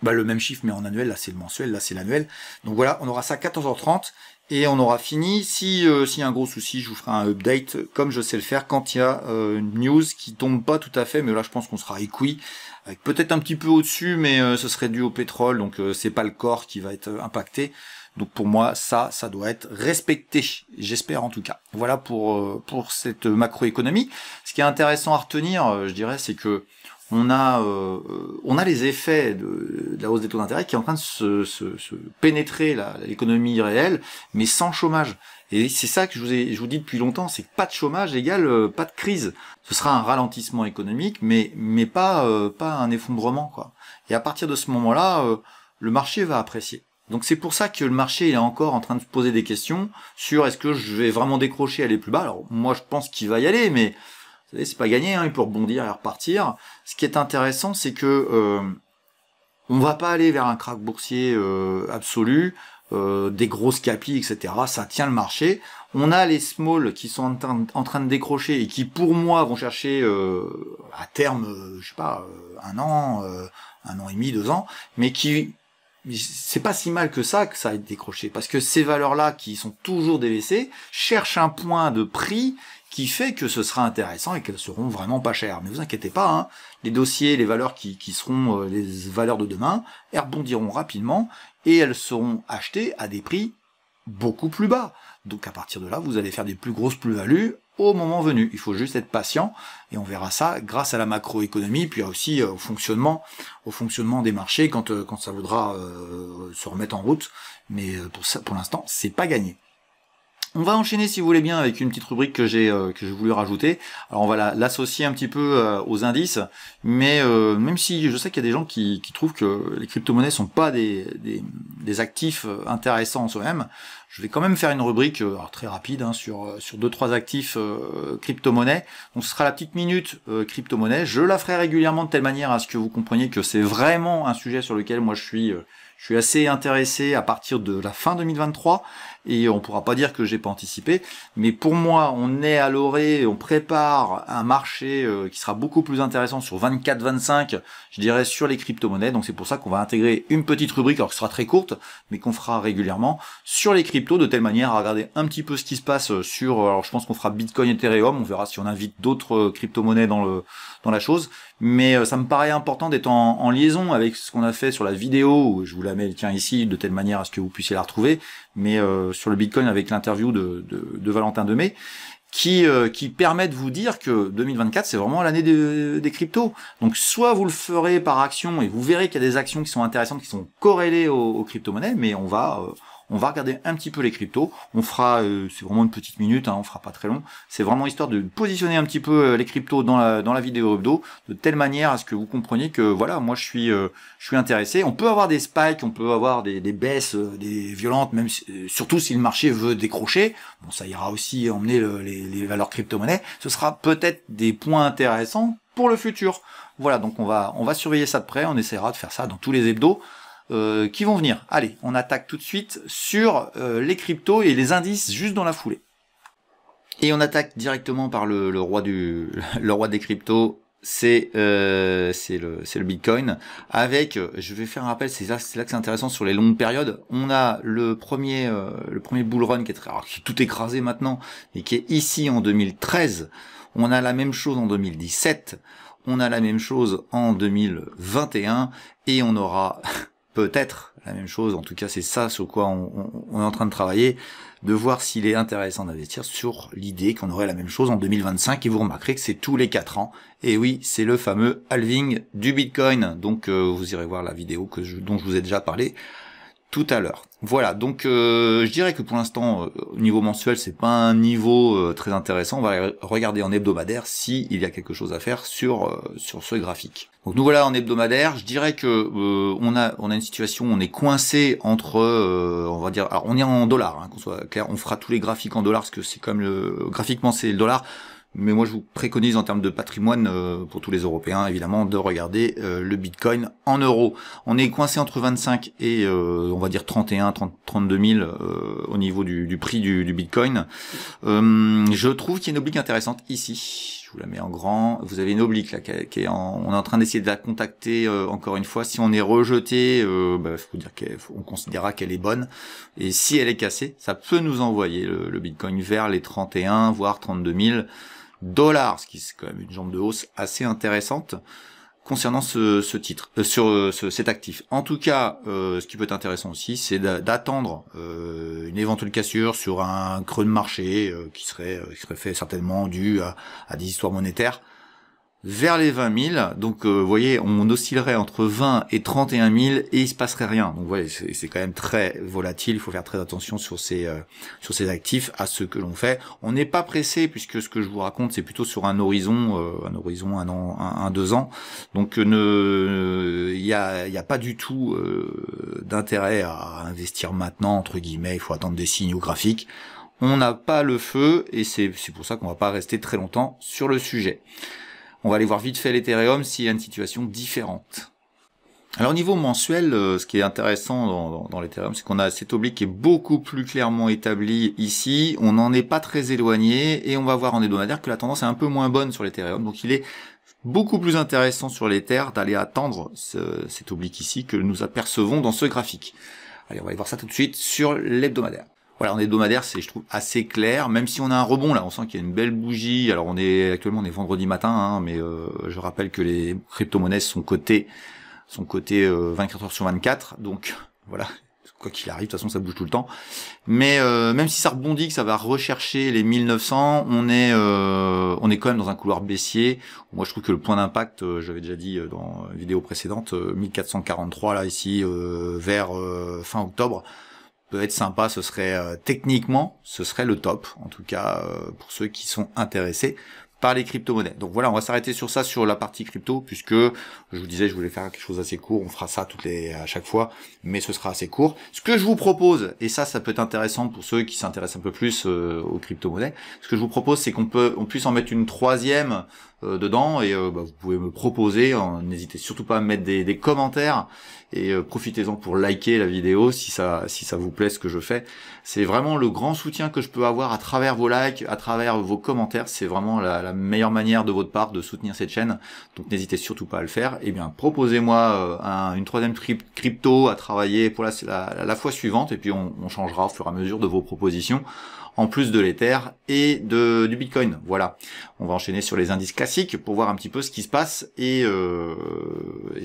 même chiffre mais en annuel, là c'est le mensuel, là c'est l'annuel. Donc voilà, on aura ça à 14h30 et on aura fini. S'il y a un gros souci, je vous ferai un update comme je sais le faire quand il y a une news qui tombe pas tout à fait, mais là je pense qu'on sera équi, avec peut-être un petit peu au-dessus, mais ce serait dû au pétrole, donc c'est pas le corps qui va être impacté. Donc pour moi, ça doit être respecté, j'espère en tout cas. Voilà pour cette macroéconomie. Ce qui est intéressant à retenir, je dirais, c'est que on a les effets de la hausse des taux d'intérêt qui est en train de se pénétrer l'économie réelle, mais sans chômage. Et c'est ça que je vous dis depuis longtemps, c'est que pas de chômage égale pas de crise. Ce sera un ralentissement économique, mais pas un effondrement, quoi. Et à partir de ce moment-là, le marché va apprécier. Donc c'est pour ça que le marché est encore en train de se poser des questions sur est-ce que je vais vraiment décrocher, aller plus bas. Alors moi je pense qu'il va y aller, mais vous savez, c'est pas gagné, il peut rebondir et repartir. Ce qui est intéressant, c'est que on va pas aller vers un krach boursier absolu, des grosses capis, etc. Ça tient le marché. On a les small qui sont en train de décrocher et qui, pour moi, vont chercher à terme, je sais pas, 1 an et demi, 2 ans, mais qui mais c'est pas si mal que ça ait décroché, parce que ces valeurs-là, qui sont toujours délaissées, cherchent un point de prix qui fait que ce sera intéressant et qu'elles seront vraiment pas chères. Mais vous inquiétez pas, hein, les dossiers, les valeurs qui seront les valeurs de demain, elles rebondiront rapidement et elles seront achetées à des prix beaucoup plus bas. Donc à partir de là, vous allez faire des plus grosses plus-values au moment venu. Il faut juste être patient et on verra ça grâce à la macroéconomie, puis aussi au fonctionnement des marchés quand ça voudra se remettre en route. Mais pour l'instant, c'est pas gagné. On va enchaîner, si vous voulez bien, avec une petite rubrique que j'ai voulu rajouter. Alors on va l'associer un petit peu aux indices, mais même si je sais qu'il y a des gens qui trouvent que les crypto-monnaies sont pas des actifs intéressants en soi-même, je vais quand même faire une rubrique alors très rapide sur 2-3 actifs crypto-monnaies. Donc ce sera la petite minute crypto-monnaie. Je la ferai régulièrement de telle manière à ce que vous compreniez que c'est vraiment un sujet sur lequel moi je suis assez intéressé à partir de la fin 2023 et on pourra pas dire que j'ai pas anticipé, mais pour moi on est à l'orée, on prépare un marché qui sera beaucoup plus intéressant sur 24-25, je dirais, sur les crypto-monnaies. Donc c'est pour ça qu'on va intégrer une petite rubrique, alors qui sera très courte, mais qu'on fera régulièrement sur les cryptos, de telle manière à regarder un petit peu ce qui se passe sur, alors je pense qu'on fera Bitcoin, Ethereum, on verra si on invite d'autres crypto-monnaies dans la chose, mais ça me paraît important d'être en liaison avec ce qu'on a fait sur la vidéo, je vous la mets ici de telle manière à ce que vous puissiez la retrouver, mais sur le Bitcoin avec l'interview de Valentin Demey, qui permet de vous dire que 2024 c'est vraiment l'année des cryptos. Donc soit vous le ferez par action et vous verrez qu'il y a des actions qui sont intéressantes, qui sont corrélées aux crypto-monnaies, mais on va regarder un petit peu les cryptos. On fera, c'est vraiment une petite minute, hein, on fera pas très long. C'est vraiment histoire de positionner un petit peu les cryptos dans la vidéo hebdo, de telle manière à ce que vous compreniez que voilà, moi je suis intéressé. On peut avoir des spikes, on peut avoir des baisses, des violentes, même surtout si le marché veut décrocher. Bon, ça ira aussi emmener les valeurs crypto-monnaies. Ce sera peut-être des points intéressants pour le futur. Voilà, donc on va surveiller ça de près. On essaiera de faire ça dans tous les hebdos qui vont venir. Allez, on attaque tout de suite sur les cryptos et les indices juste dans la foulée. Et on attaque directement par le roi des cryptos, c'est le Bitcoin. Avec, je vais faire un rappel, c'est là que c'est intéressant sur les longues périodes. On a le premier bull run qui est tout écrasé maintenant et qui est ici en 2013. On a la même chose en 2017. On a la même chose en 2021 et on aura peut-être la même chose, en tout cas c'est ça sur quoi on est en train de travailler, de voir s'il est intéressant d'investir sur l'idée qu'on aurait la même chose en 2025, et vous remarquerez que c'est tous les 4 ans, et oui, c'est le fameux halving du Bitcoin, donc vous irez voir la vidéo dont je vous ai déjà parlé tout à l'heure. Voilà, donc je dirais que pour l'instant, au niveau mensuel, c'est pas un niveau très intéressant. On va regarder en hebdomadaire s'il y a quelque chose à faire sur ce graphique. Donc nous voilà en hebdomadaire. Je dirais que on a une situation où on est coincé entre, on va dire, alors on est en dollars, hein, qu'on soit clair. On fera tous les graphiques en dollars parce que c'est comme graphiquement c'est le dollar. Mais moi, je vous préconise en termes de patrimoine, pour tous les Européens, évidemment, de regarder le Bitcoin en euros. On est coincé entre 25 et, on va dire 32 000 au niveau du prix du Bitcoin. Je trouve qu'il y a une oblique intéressante ici. Je vous la mets en grand. Vous avez une oblique là qui est on est en train d'essayer de la contacter encore une fois. Si on est rejeté, faut dire qu'on considérera qu'elle est bonne. Et si elle est cassée, ça peut nous envoyer le Bitcoin vers les 31 voire 32 000 dollars, ce qui est quand même une jambe de hausse assez intéressante concernant cet actif. En tout cas, ce qui peut être intéressant aussi, c'est d'attendre une éventuelle cassure sur un creux de marché qui serait fait certainement dû à des histoires monétaires vers les 20 000. Donc vous voyez, on oscillerait entre 20 et 31 000 et il se passerait rien. Donc vous voyez, c'est quand même très volatile. Il faut faire très attention sur ces actifs, à ce que l'on fait. On n'est pas pressé puisque ce que je vous raconte, c'est plutôt sur un horizon 1 an, 2 ans. Donc il y a pas du tout d'intérêt à investir maintenant, entre guillemets. Il faut attendre des signaux graphiques. On n'a pas le feu et c'est pour ça qu'on va pas rester très longtemps sur le sujet. On va aller voir vite fait l'Ethereum s'il y a une situation différente. Alors au niveau mensuel, ce qui est intéressant dans l'Ethereum, c'est qu'on a cette oblique qui est beaucoup plus clairement établie ici. On n'en est pas très éloigné et on va voir en hebdomadaire que la tendance est un peu moins bonne sur l'Ethereum. Donc il est beaucoup plus intéressant sur l'Ether d'aller attendre cet oblique ici que nous apercevons dans ce graphique. Allez, on va aller voir ça tout de suite sur l'hebdomadaire. Voilà, en hebdomadaire, c'est, je trouve, assez clair, même si on a un rebond, là, on sent qu'il y a une belle bougie. Alors, actuellement, on est vendredi matin, hein, mais je rappelle que les crypto-monnaies sont cotées 24 heures sur 24, donc, voilà. Quoi qu'il arrive, de toute façon, ça bouge tout le temps. Mais même si ça rebondit, que ça va rechercher les 1900, on est quand même dans un couloir baissier. Moi, je trouve que le point d'impact, j'avais déjà dit dans une vidéo précédente, 1443 là ici, vers fin octobre, peut être sympa. Ce serait techniquement, ce serait le top, en tout cas pour ceux qui sont intéressés par les crypto-monnaies. Donc voilà, on va s'arrêter sur ça, sur la partie crypto, puisque je vous disais, je voulais faire quelque chose assez court. On fera ça à chaque fois, mais ce sera assez court. Ce que je vous propose, et ça peut être intéressant pour ceux qui s'intéressent un peu plus aux crypto-monnaies, ce que je vous propose, c'est qu'on puisse en mettre une troisième dedans, et vous pouvez me proposer, n'hésitez surtout pas à mettre des commentaires, et profitez-en pour liker la vidéo si ça vous plaît ce que je fais. C'est vraiment le grand soutien que je peux avoir à travers vos likes, à travers vos commentaires. C'est vraiment la meilleure manière de votre part de soutenir cette chaîne. Donc n'hésitez surtout pas à le faire. Et bien, proposez-moi une troisième crypto à travailler pour la fois suivante, et puis on changera au fur et à mesure de vos propositions, en plus de l'Ether et du Bitcoin. Voilà, on va enchaîner sur les indices classiques pour voir un petit peu ce qui se passe, et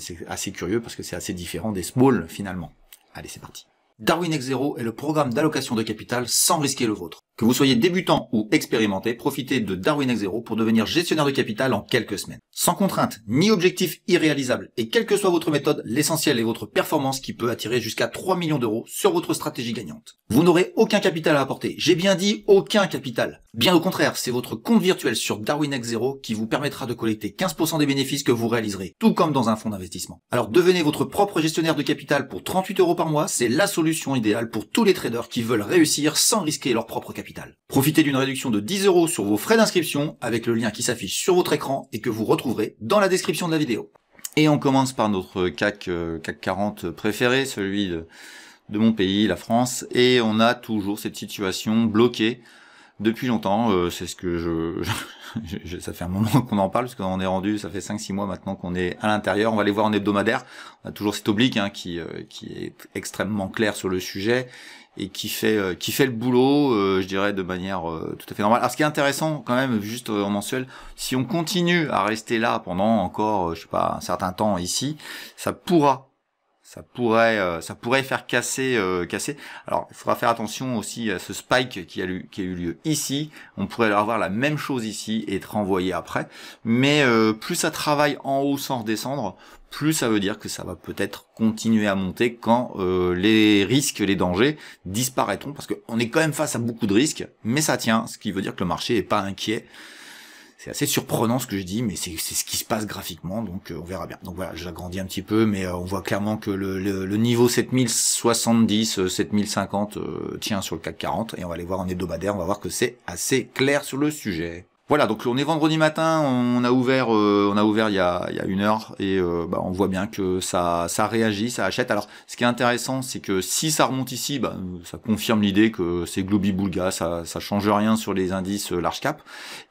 c'est assez curieux parce que c'est assez différent des small finalement. Allez, c'est parti. Darwin X Zero est le programme d'allocation de capital sans risquer le vôtre. Que vous soyez débutant ou expérimenté, profitez de Darwin X Zero pour devenir gestionnaire de capital en quelques semaines. Sans contrainte, ni objectif irréalisable, et quelle que soit votre méthode, l'essentiel est votre performance qui peut attirer jusqu'à 3 millions d'euros sur votre stratégie gagnante. Vous n'aurez aucun capital à apporter. J'ai bien dit aucun capital. Bien au contraire, c'est votre compte virtuel sur Darwin X Zero qui vous permettra de collecter 15% des bénéfices que vous réaliserez, tout comme dans un fonds d'investissement. Alors devenez votre propre gestionnaire de capital pour 38 € par mois, c'est la solution idéale pour tous les traders qui veulent réussir sans risquer leur propre capital. Profitez d'une réduction de 10 € sur vos frais d'inscription avec le lien qui s'affiche sur votre écran et que vous retrouverez dans la description de la vidéo. Et on commence par notre CAC 40 préféré, celui de mon pays, la France, et on a toujours cette situation bloquée depuis longtemps. C'est ce que ça fait un moment qu'on en parle, parce qu'on est rendu, ça fait 5-6 mois maintenant qu'on est à l'intérieur. On va aller voir en hebdomadaire. On a toujours cet oblique qui est extrêmement clair sur le sujet et qui fait le boulot, je dirais, de manière tout à fait normale. Alors ce qui est intéressant quand même, juste en mensuel, si on continue à rester là pendant encore, je sais pas, un certain temps ici, ça pourrait faire casser. Alors, il faudra faire attention aussi à ce spike qui a eu lieu ici. On pourrait avoir la même chose ici et être renvoyé après. Mais plus ça travaille en haut sans redescendre, plus ça veut dire que ça va peut-être continuer à monter quand les risques, les dangers disparaîtront. Parce qu'on est quand même face à beaucoup de risques, mais ça tient, ce qui veut dire que le marché est pas inquiet. C'est assez surprenant ce que je dis, mais c'est ce qui se passe graphiquement, donc on verra bien. Donc voilà, j'agrandis un petit peu, mais on voit clairement que le niveau 7070, 7050 tient sur le CAC 40, et on va aller voir en hebdomadaire, on va voir que c'est assez clair sur le sujet. Voilà, donc on est vendredi matin, on a ouvert il y a 1 heure, et on voit bien que ça réagit, ça achète. Alors ce qui est intéressant, c'est que si ça remonte ici, ça confirme l'idée que c'est globi-boulga, ça change rien sur les indices large cap,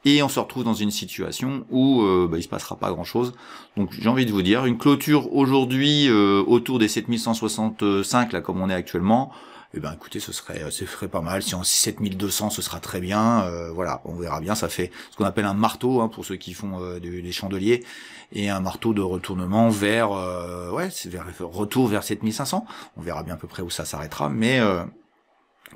et on se retrouve dans une situation où il se passera pas grand chose. Donc j'ai envie de vous dire, une clôture aujourd'hui autour des 7165 là comme on est actuellement. Eh ben écoutez, ce serait pas mal. Si on 7200, ce sera très bien. Voilà, on verra bien. Ça fait ce qu'on appelle un marteau pour ceux qui font des chandeliers, et un marteau de retournement vers retour vers 7500. On verra bien à peu près où ça s'arrêtera, mais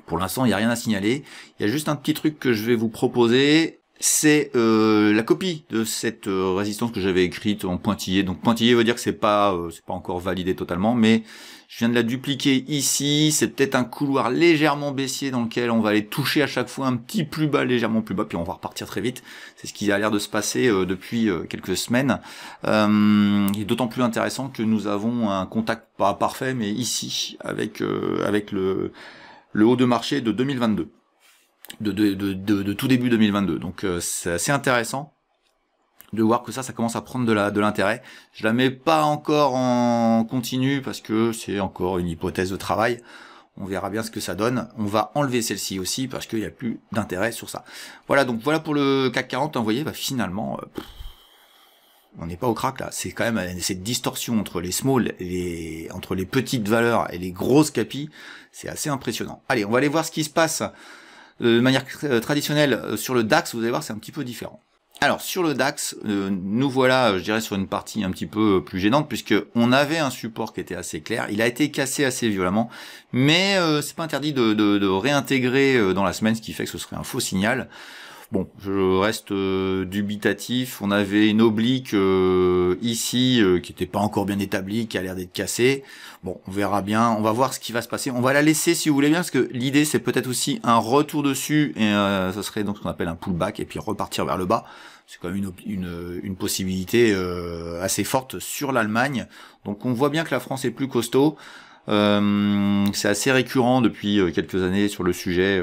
pour l'instant, il n'y a rien à signaler. Il y a juste un petit truc que je vais vous proposer. C'est la copie de cette résistance que j'avais écrite en pointillé. Donc pointillé veut dire que c'est pas encore validé totalement, mais je viens de la dupliquer ici. C'est peut-être un couloir légèrement baissier dans lequel on va aller toucher à chaque fois un petit plus bas, légèrement plus bas, puis on va repartir très vite. C'est ce qui a l'air de se passer depuis quelques semaines. Il est d'autant plus intéressant que nous avons un contact pas parfait, mais ici avec le haut de marché de 2022. De tout début 2022, donc c'est assez intéressant de voir que ça commence à prendre de l'intérêt. Je la mets pas encore en continu parce que c'est encore une hypothèse de travail. On verra bien ce que ça donne. On va enlever celle-ci aussi parce qu'il n'y a plus d'intérêt sur ça. Voilà, donc voilà pour le CAC 40. Vous voyez, finalement, On n'est pas au crack là, c'est quand même cette distorsion entre les small, entre les petites valeurs et les grosses capis, c'est assez impressionnant. Allez, on va aller voir ce qui se passe de manière traditionnelle sur le DAX, vous allez voir c'est un petit peu différent. Alors sur le DAX, nous voilà, je dirais, sur une partie un petit peu plus gênante, puisque on avait un support qui était assez clair, il a été cassé assez violemment, mais c'est pas interdit de réintégrer dans la semaine, ce qui fait que ce serait un faux signal. Bon, je reste dubitatif. On avait une oblique ici qui était pas encore bien établie, qui a l'air d'être cassée. Bon, on verra bien. On va voir ce qui va se passer. On va la laisser si vous voulez bien, parce que l'idée c'est peut-être aussi un retour dessus et ce serait donc ce qu'on appelle un pullback et puis repartir vers le bas. C'est quand même une possibilité assez forte sur l'Allemagne. Donc on voit bien que la France est plus costaud. C'est assez récurrent depuis quelques années sur le sujet,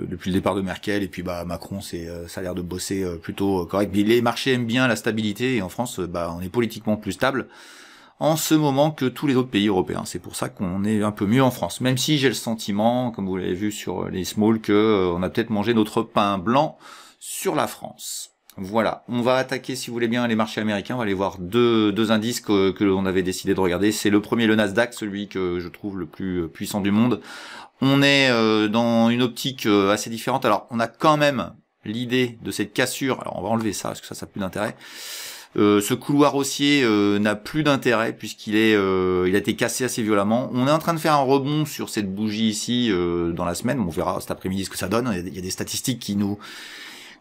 depuis le départ de Merkel, et puis Macron ça a l'air de bosser plutôt correct. Mais les marchés aiment bien la stabilité, et en France on est politiquement plus stable en ce moment que tous les autres pays européens. C'est pour ça qu'on est un peu mieux en France, même si j'ai le sentiment, comme vous l'avez vu sur les small, que on a peut-être mangé notre pain blanc sur la France. Voilà, on va attaquer, si vous voulez bien, les marchés américains. On va aller voir deux indices que l'on avait décidé de regarder. C'est le premier, le Nasdaq, celui que je trouve le plus puissant du monde. On est dans une optique assez différente. Alors, on a quand même l'idée de cette cassure. Alors, on va enlever ça, parce que ça n'a plus d'intérêt. Ce couloir haussier n'a plus d'intérêt, puisqu'il il a été cassé assez violemment. On est en train de faire un rebond sur cette bougie ici dans la semaine. On verra cet après-midi ce que ça donne. Il y a des statistiques qui nous...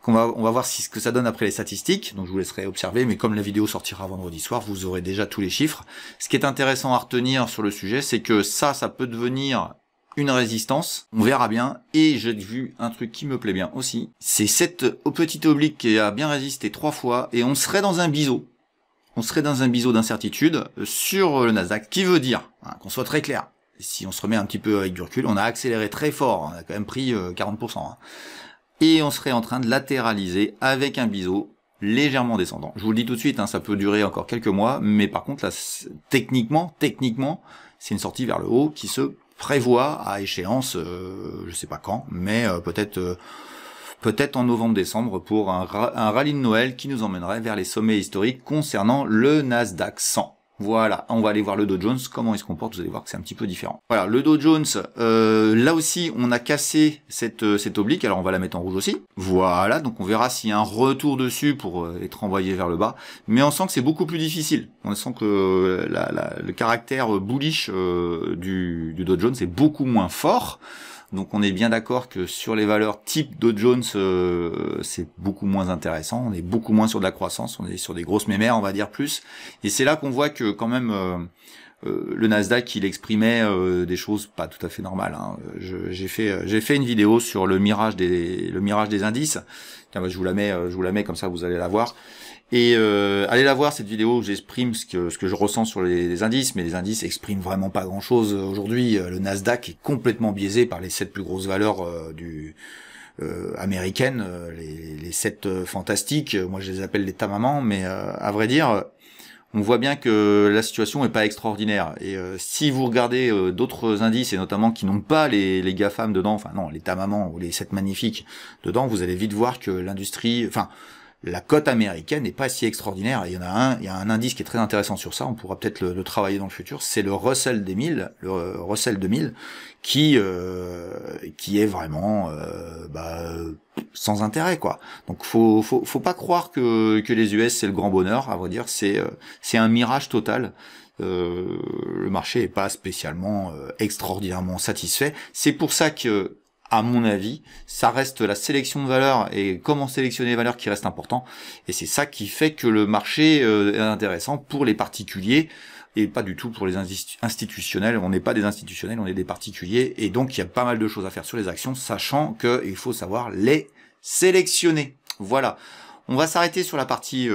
On va voir ce que ça donne après les statistiques, donc je vous laisserai observer, mais comme la vidéo sortira vendredi soir, vous aurez déjà tous les chiffres. Ce qui est intéressant à retenir sur le sujet, c'est que ça peut devenir une résistance, on verra bien, et j'ai vu un truc qui me plaît bien aussi, c'est cette petite oblique qui a bien résisté 3 fois, et on serait dans un biseau. On serait dans un biseau d'incertitude sur le Nasdaq, qui veut dire, qu'on soit très clair, si on se remet un petit peu avec du recul, on a accéléré très fort, on a quand même pris 40%. Et on serait en train de latéraliser avec un biseau légèrement descendant. Je vous le dis tout de suite, ça peut durer encore quelques mois, mais par contre là, techniquement, c'est une sortie vers le haut qui se prévoit à échéance, je sais pas quand, mais peut-être en novembre-décembre pour un rallye de Noël qui nous emmènerait vers les sommets historiques concernant le Nasdaq 100. Voilà, on va aller voir le Dow Jones, comment il se comporte, vous allez voir que c'est un petit peu différent. Voilà, le Dow Jones, là aussi, on a cassé cette oblique, alors on va la mettre en rouge aussi. Voilà, donc on verra s'il y a un retour dessus pour être envoyé vers le bas, mais on sent que c'est beaucoup plus difficile. On sent que le caractère bullish du Dow Jones est beaucoup moins fort. Donc on est bien d'accord que sur les valeurs type Dow Jones, c'est beaucoup moins intéressant. On est beaucoup moins sur de la croissance, on est sur des grosses mémères, on va dire plus. Et c'est là qu'on voit que quand même le Nasdaq, il exprimait des choses pas tout à fait normales. J'ai fait une vidéo sur le mirage des indices. Tiens, je vous la mets comme ça, vous allez la voir. Et allez la voir, cette vidéo où j'exprime ce que je ressens sur les indices, mais les indices expriment vraiment pas grand chose aujourd'hui. Le Nasdaq est complètement biaisé par les 7 plus grosses valeurs américaines, les 7 fantastiques. Moi je les appelle les tamamans, mais à vrai dire, on voit bien que la situation est pas extraordinaire. Et si vous regardez d'autres indices, et notamment qui n'ont pas les GAFAM dedans, enfin non, les tamamans ou les 7 magnifiques dedans, vous allez vite voir que la cote américaine n'est pas si extraordinaire. Il y a un indice qui est très intéressant sur ça, on pourra peut-être le travailler dans le futur, c'est le Russell 2000, qui est vraiment sans intérêt, quoi. Donc faut pas croire que les US c'est le grand bonheur, à vrai dire, c'est un mirage total. Le marché est pas spécialement extraordinairement satisfait. C'est pour ça que, à mon avis, ça reste la sélection de valeurs et comment sélectionner les valeurs qui reste important. Et c'est ça qui fait que le marché est intéressant pour les particuliers et pas du tout pour les institutionnels. On n'est pas des institutionnels, on est des particuliers. Et donc, il y a pas mal de choses à faire sur les actions, sachant qu'il faut savoir les sélectionner. Voilà. On va s'arrêter sur la partie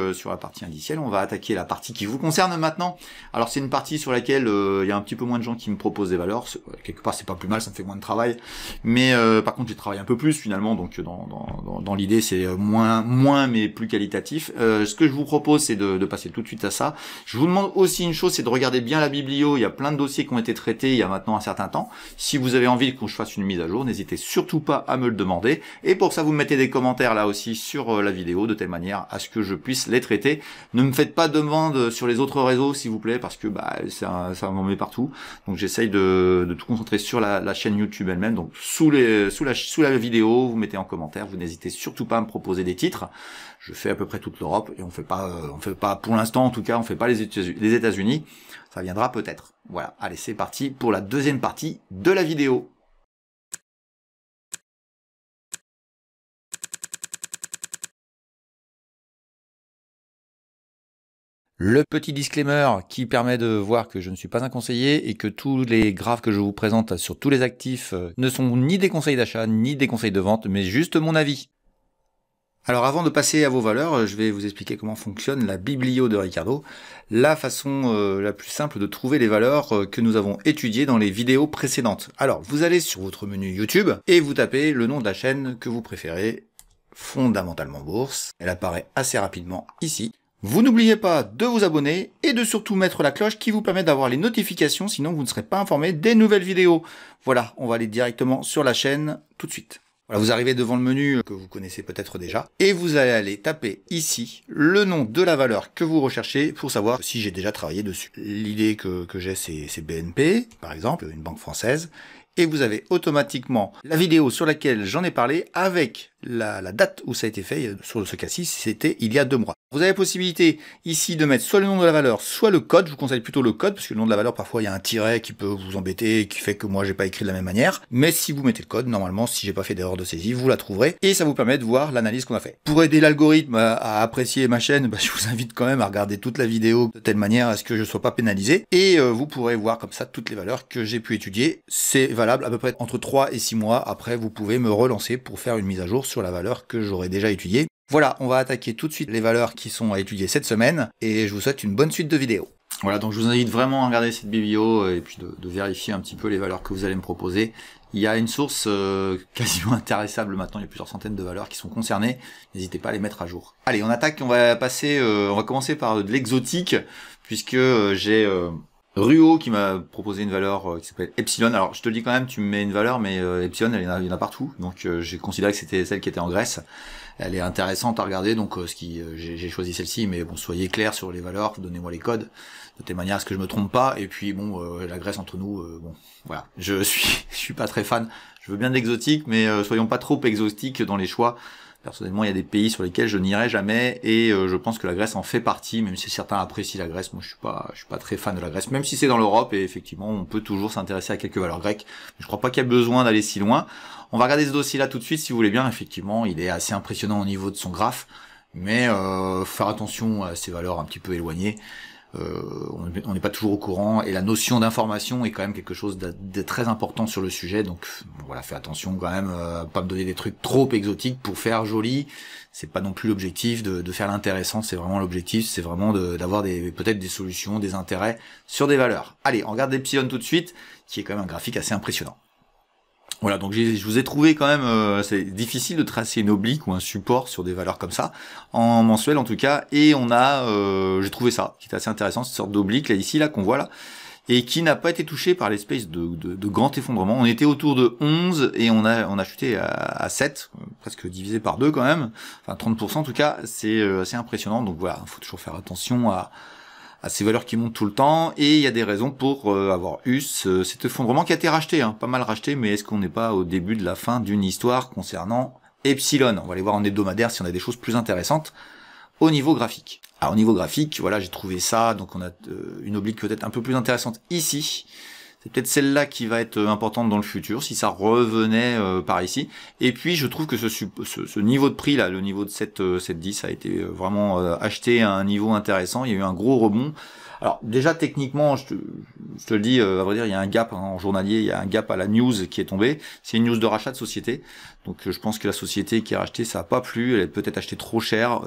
indicielle, on va attaquer la partie qui vous concerne maintenant. Alors c'est une partie sur laquelle il y a un petit peu moins de gens qui me proposent des valeurs. Quelque part c'est pas plus mal, ça me fait moins de travail. Mais par contre j'ai travaillé un peu plus finalement, donc dans l'idée c'est moins mais plus qualitatif. Ce que je vous propose c'est de passer tout de suite à ça. Je vous demande aussi une chose, c'est de regarder bien la biblio. Il y a plein de dossiers qui ont été traités il y a maintenant un certain temps. Si vous avez envie que je fasse une mise à jour, n'hésitez surtout pas à me le demander. Et pour ça vous mettez des commentaires là aussi sur la vidéo, de telle manière à ce que je puisse les traiter. Ne me faites pas de demande sur les autres réseaux, s'il vous plaît, parce que ça m'en met partout. Donc j'essaye de tout concentrer sur la chaîne YouTube elle-même. Donc sous la vidéo, vous mettez en commentaire, vous n'hésitez surtout pas à me proposer des titres. Je fais à peu près toute l'Europe et on fait pas pour l'instant en tout cas, on fait pas les États-Unis. Ça viendra peut-être. Voilà, allez, c'est parti pour la deuxième partie de la vidéo. Le petit disclaimer qui permet de voir que je ne suis pas un conseiller et que tous les graphes que je vous présente sur tous les actifs ne sont ni des conseils d'achat ni des conseils de vente, mais juste mon avis. Alors avant de passer à vos valeurs, je vais vous expliquer comment fonctionne la biblio de Ricardo, la façon la plus simple de trouver les valeurs que nous avons étudiées dans les vidéos précédentes. Alors vous allez sur votre menu YouTube et vous tapez le nom de la chaîne que vous préférez, Fondamentalement Bourse. Elle apparaît assez rapidement ici. Vous n'oubliez pas de vous abonner et de surtout mettre la cloche qui vous permet d'avoir les notifications, sinon vous ne serez pas informé des nouvelles vidéos. Voilà, on va aller directement sur la chaîne tout de suite. Voilà, vous arrivez devant le menu que vous connaissez peut-être déjà et vous allez aller taper ici le nom de la valeur que vous recherchez pour savoir si j'ai déjà travaillé dessus. L'idée que j'ai c'est BNP, par exemple, une banque française. Et vous avez automatiquement la vidéo sur laquelle j'en ai parlé avec la date où ça a été fait. Sur ce cas-ci, c'était il y a 2 mois. Vous avez la possibilité ici de mettre soit le nom de la valeur, soit le code. Je vous conseille plutôt le code, parce que le nom de la valeur, parfois, il y a un tiret qui peut vous embêter et qui fait que moi, j'ai pas écrit de la même manière. Mais si vous mettez le code, normalement, si j'ai pas fait d'erreur de saisie, vous la trouverez. Et ça vous permet de voir l'analyse qu'on a fait. Pour aider l'algorithme à apprécier ma chaîne, je vous invite quand même à regarder toute la vidéo de telle manière à ce que je sois pas pénalisé. Et vous pourrez voir comme ça toutes les valeurs que j'ai pu étudier. C'est valable à peu près entre 3 et 6 mois. Après, vous pouvez me relancer pour faire une mise à jour sur la valeur que j'aurais déjà étudiée. Voilà, on va attaquer tout de suite les valeurs qui sont à étudier cette semaine et je vous souhaite une bonne suite de vidéos. Voilà, donc je vous invite vraiment à regarder cette biblio et puis de vérifier un petit peu les valeurs que vous allez me proposer. Il y a une source quasiment intarissable maintenant, il y a plusieurs centaines de valeurs qui sont concernées. N'hésitez pas à les mettre à jour. Allez, on attaque, on va commencer par de l'exotique puisque j'ai Ruo qui m'a proposé une valeur qui s'appelle Epsilon. Alors je te le dis quand même, tu me mets une valeur, mais Epsilon, il y en a partout. Donc j'ai considéré que c'était celle qui était en Grèce. Elle est intéressante à regarder, donc j'ai choisi celle-ci. Mais bon, soyez clairs sur les valeurs, donnez-moi les codes, de telle manière à ce que je me trompe pas. Et puis bon, la Grèce entre nous, bon, voilà. Je suis pas très fan. Je veux bien de l'exotique, mais soyons pas trop exotiques dans les choix. Personnellement, il y a des pays sur lesquels je n'irai jamais et je pense que la Grèce en fait partie, même si certains apprécient la Grèce. Moi, je suis pas très fan de la Grèce, même si c'est dans l'Europe et effectivement, on peut toujours s'intéresser à quelques valeurs grecques. Je crois pas qu'il y a besoin d'aller si loin. On va regarder ce dossier-là tout de suite, si vous voulez bien. Effectivement, il est assez impressionnant au niveau de son graphe, mais faire attention à ces valeurs un petit peu éloignées. On n'est pas toujours au courant et la notion d'information est quand même quelque chose de très important sur le sujet, donc voilà, fais attention quand même, pas me donner des trucs trop exotiques pour faire joli. C'est pas non plus l'objectif de faire l'intéressant, c'est vraiment l'objectif, c'est vraiment d'avoir peut-être des solutions, des intérêts sur des valeurs. Allez, on regarde Epsilon tout de suite, qui est quand même un graphique assez impressionnant. Voilà, donc je vous ai trouvé quand même, c'est difficile de tracer une oblique ou un support sur des valeurs comme ça, en mensuel en tout cas, et on a, j'ai trouvé ça, qui est assez intéressant, cette sorte d'oblique là ici, là qu'on voit là, et qui n'a pas été touché par l'espèce de grand effondrement. On était autour de 11 et on a chuté à 7, presque divisé par 2 quand même, enfin 30% en tout cas, c'est assez impressionnant, donc voilà, il faut toujours faire attention à ces valeurs qui montent tout le temps, et il y a des raisons pour avoir eu cet effondrement qui a été racheté, hein, pas mal racheté, mais est-ce qu'on n'est pas au début de la fin d'une histoire concernant Epsilon? On va aller voir en hebdomadaire si on a des choses plus intéressantes au niveau graphique. Alors au niveau graphique, voilà, j'ai trouvé ça, donc on a une oblique peut-être un peu plus intéressante ici. C'est peut-être celle-là qui va être importante dans le futur, si ça revenait par ici. Et puis je trouve que ce niveau de prix là, le niveau de 7,10 a été vraiment acheté à un niveau intéressant. Il y a eu un gros rebond. Alors déjà techniquement, je te le dis, à vrai dire, il y a un gap en journalier, il y a un gap à la news qui est tombée. C'est une news de rachat de société. Donc je pense que la société qui a racheté, ça n'a pas plu. Elle a peut-être acheté trop cher.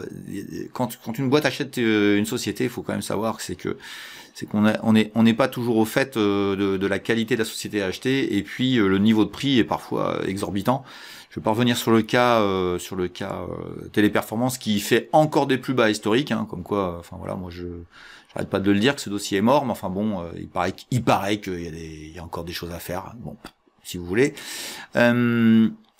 Quand une boîte achète une société, il faut quand même savoir que c'est qu'on n'est pas toujours au fait de la qualité de la société à acheter, et puis le niveau de prix est parfois exorbitant. Je vais pas revenir sur le cas Téléperformance qui fait encore des plus bas historiques, hein, comme quoi, enfin voilà, moi j'arrête pas de le dire que ce dossier est mort, mais enfin bon, il paraît qu'il y a encore des choses à faire. Bon, si vous voulez.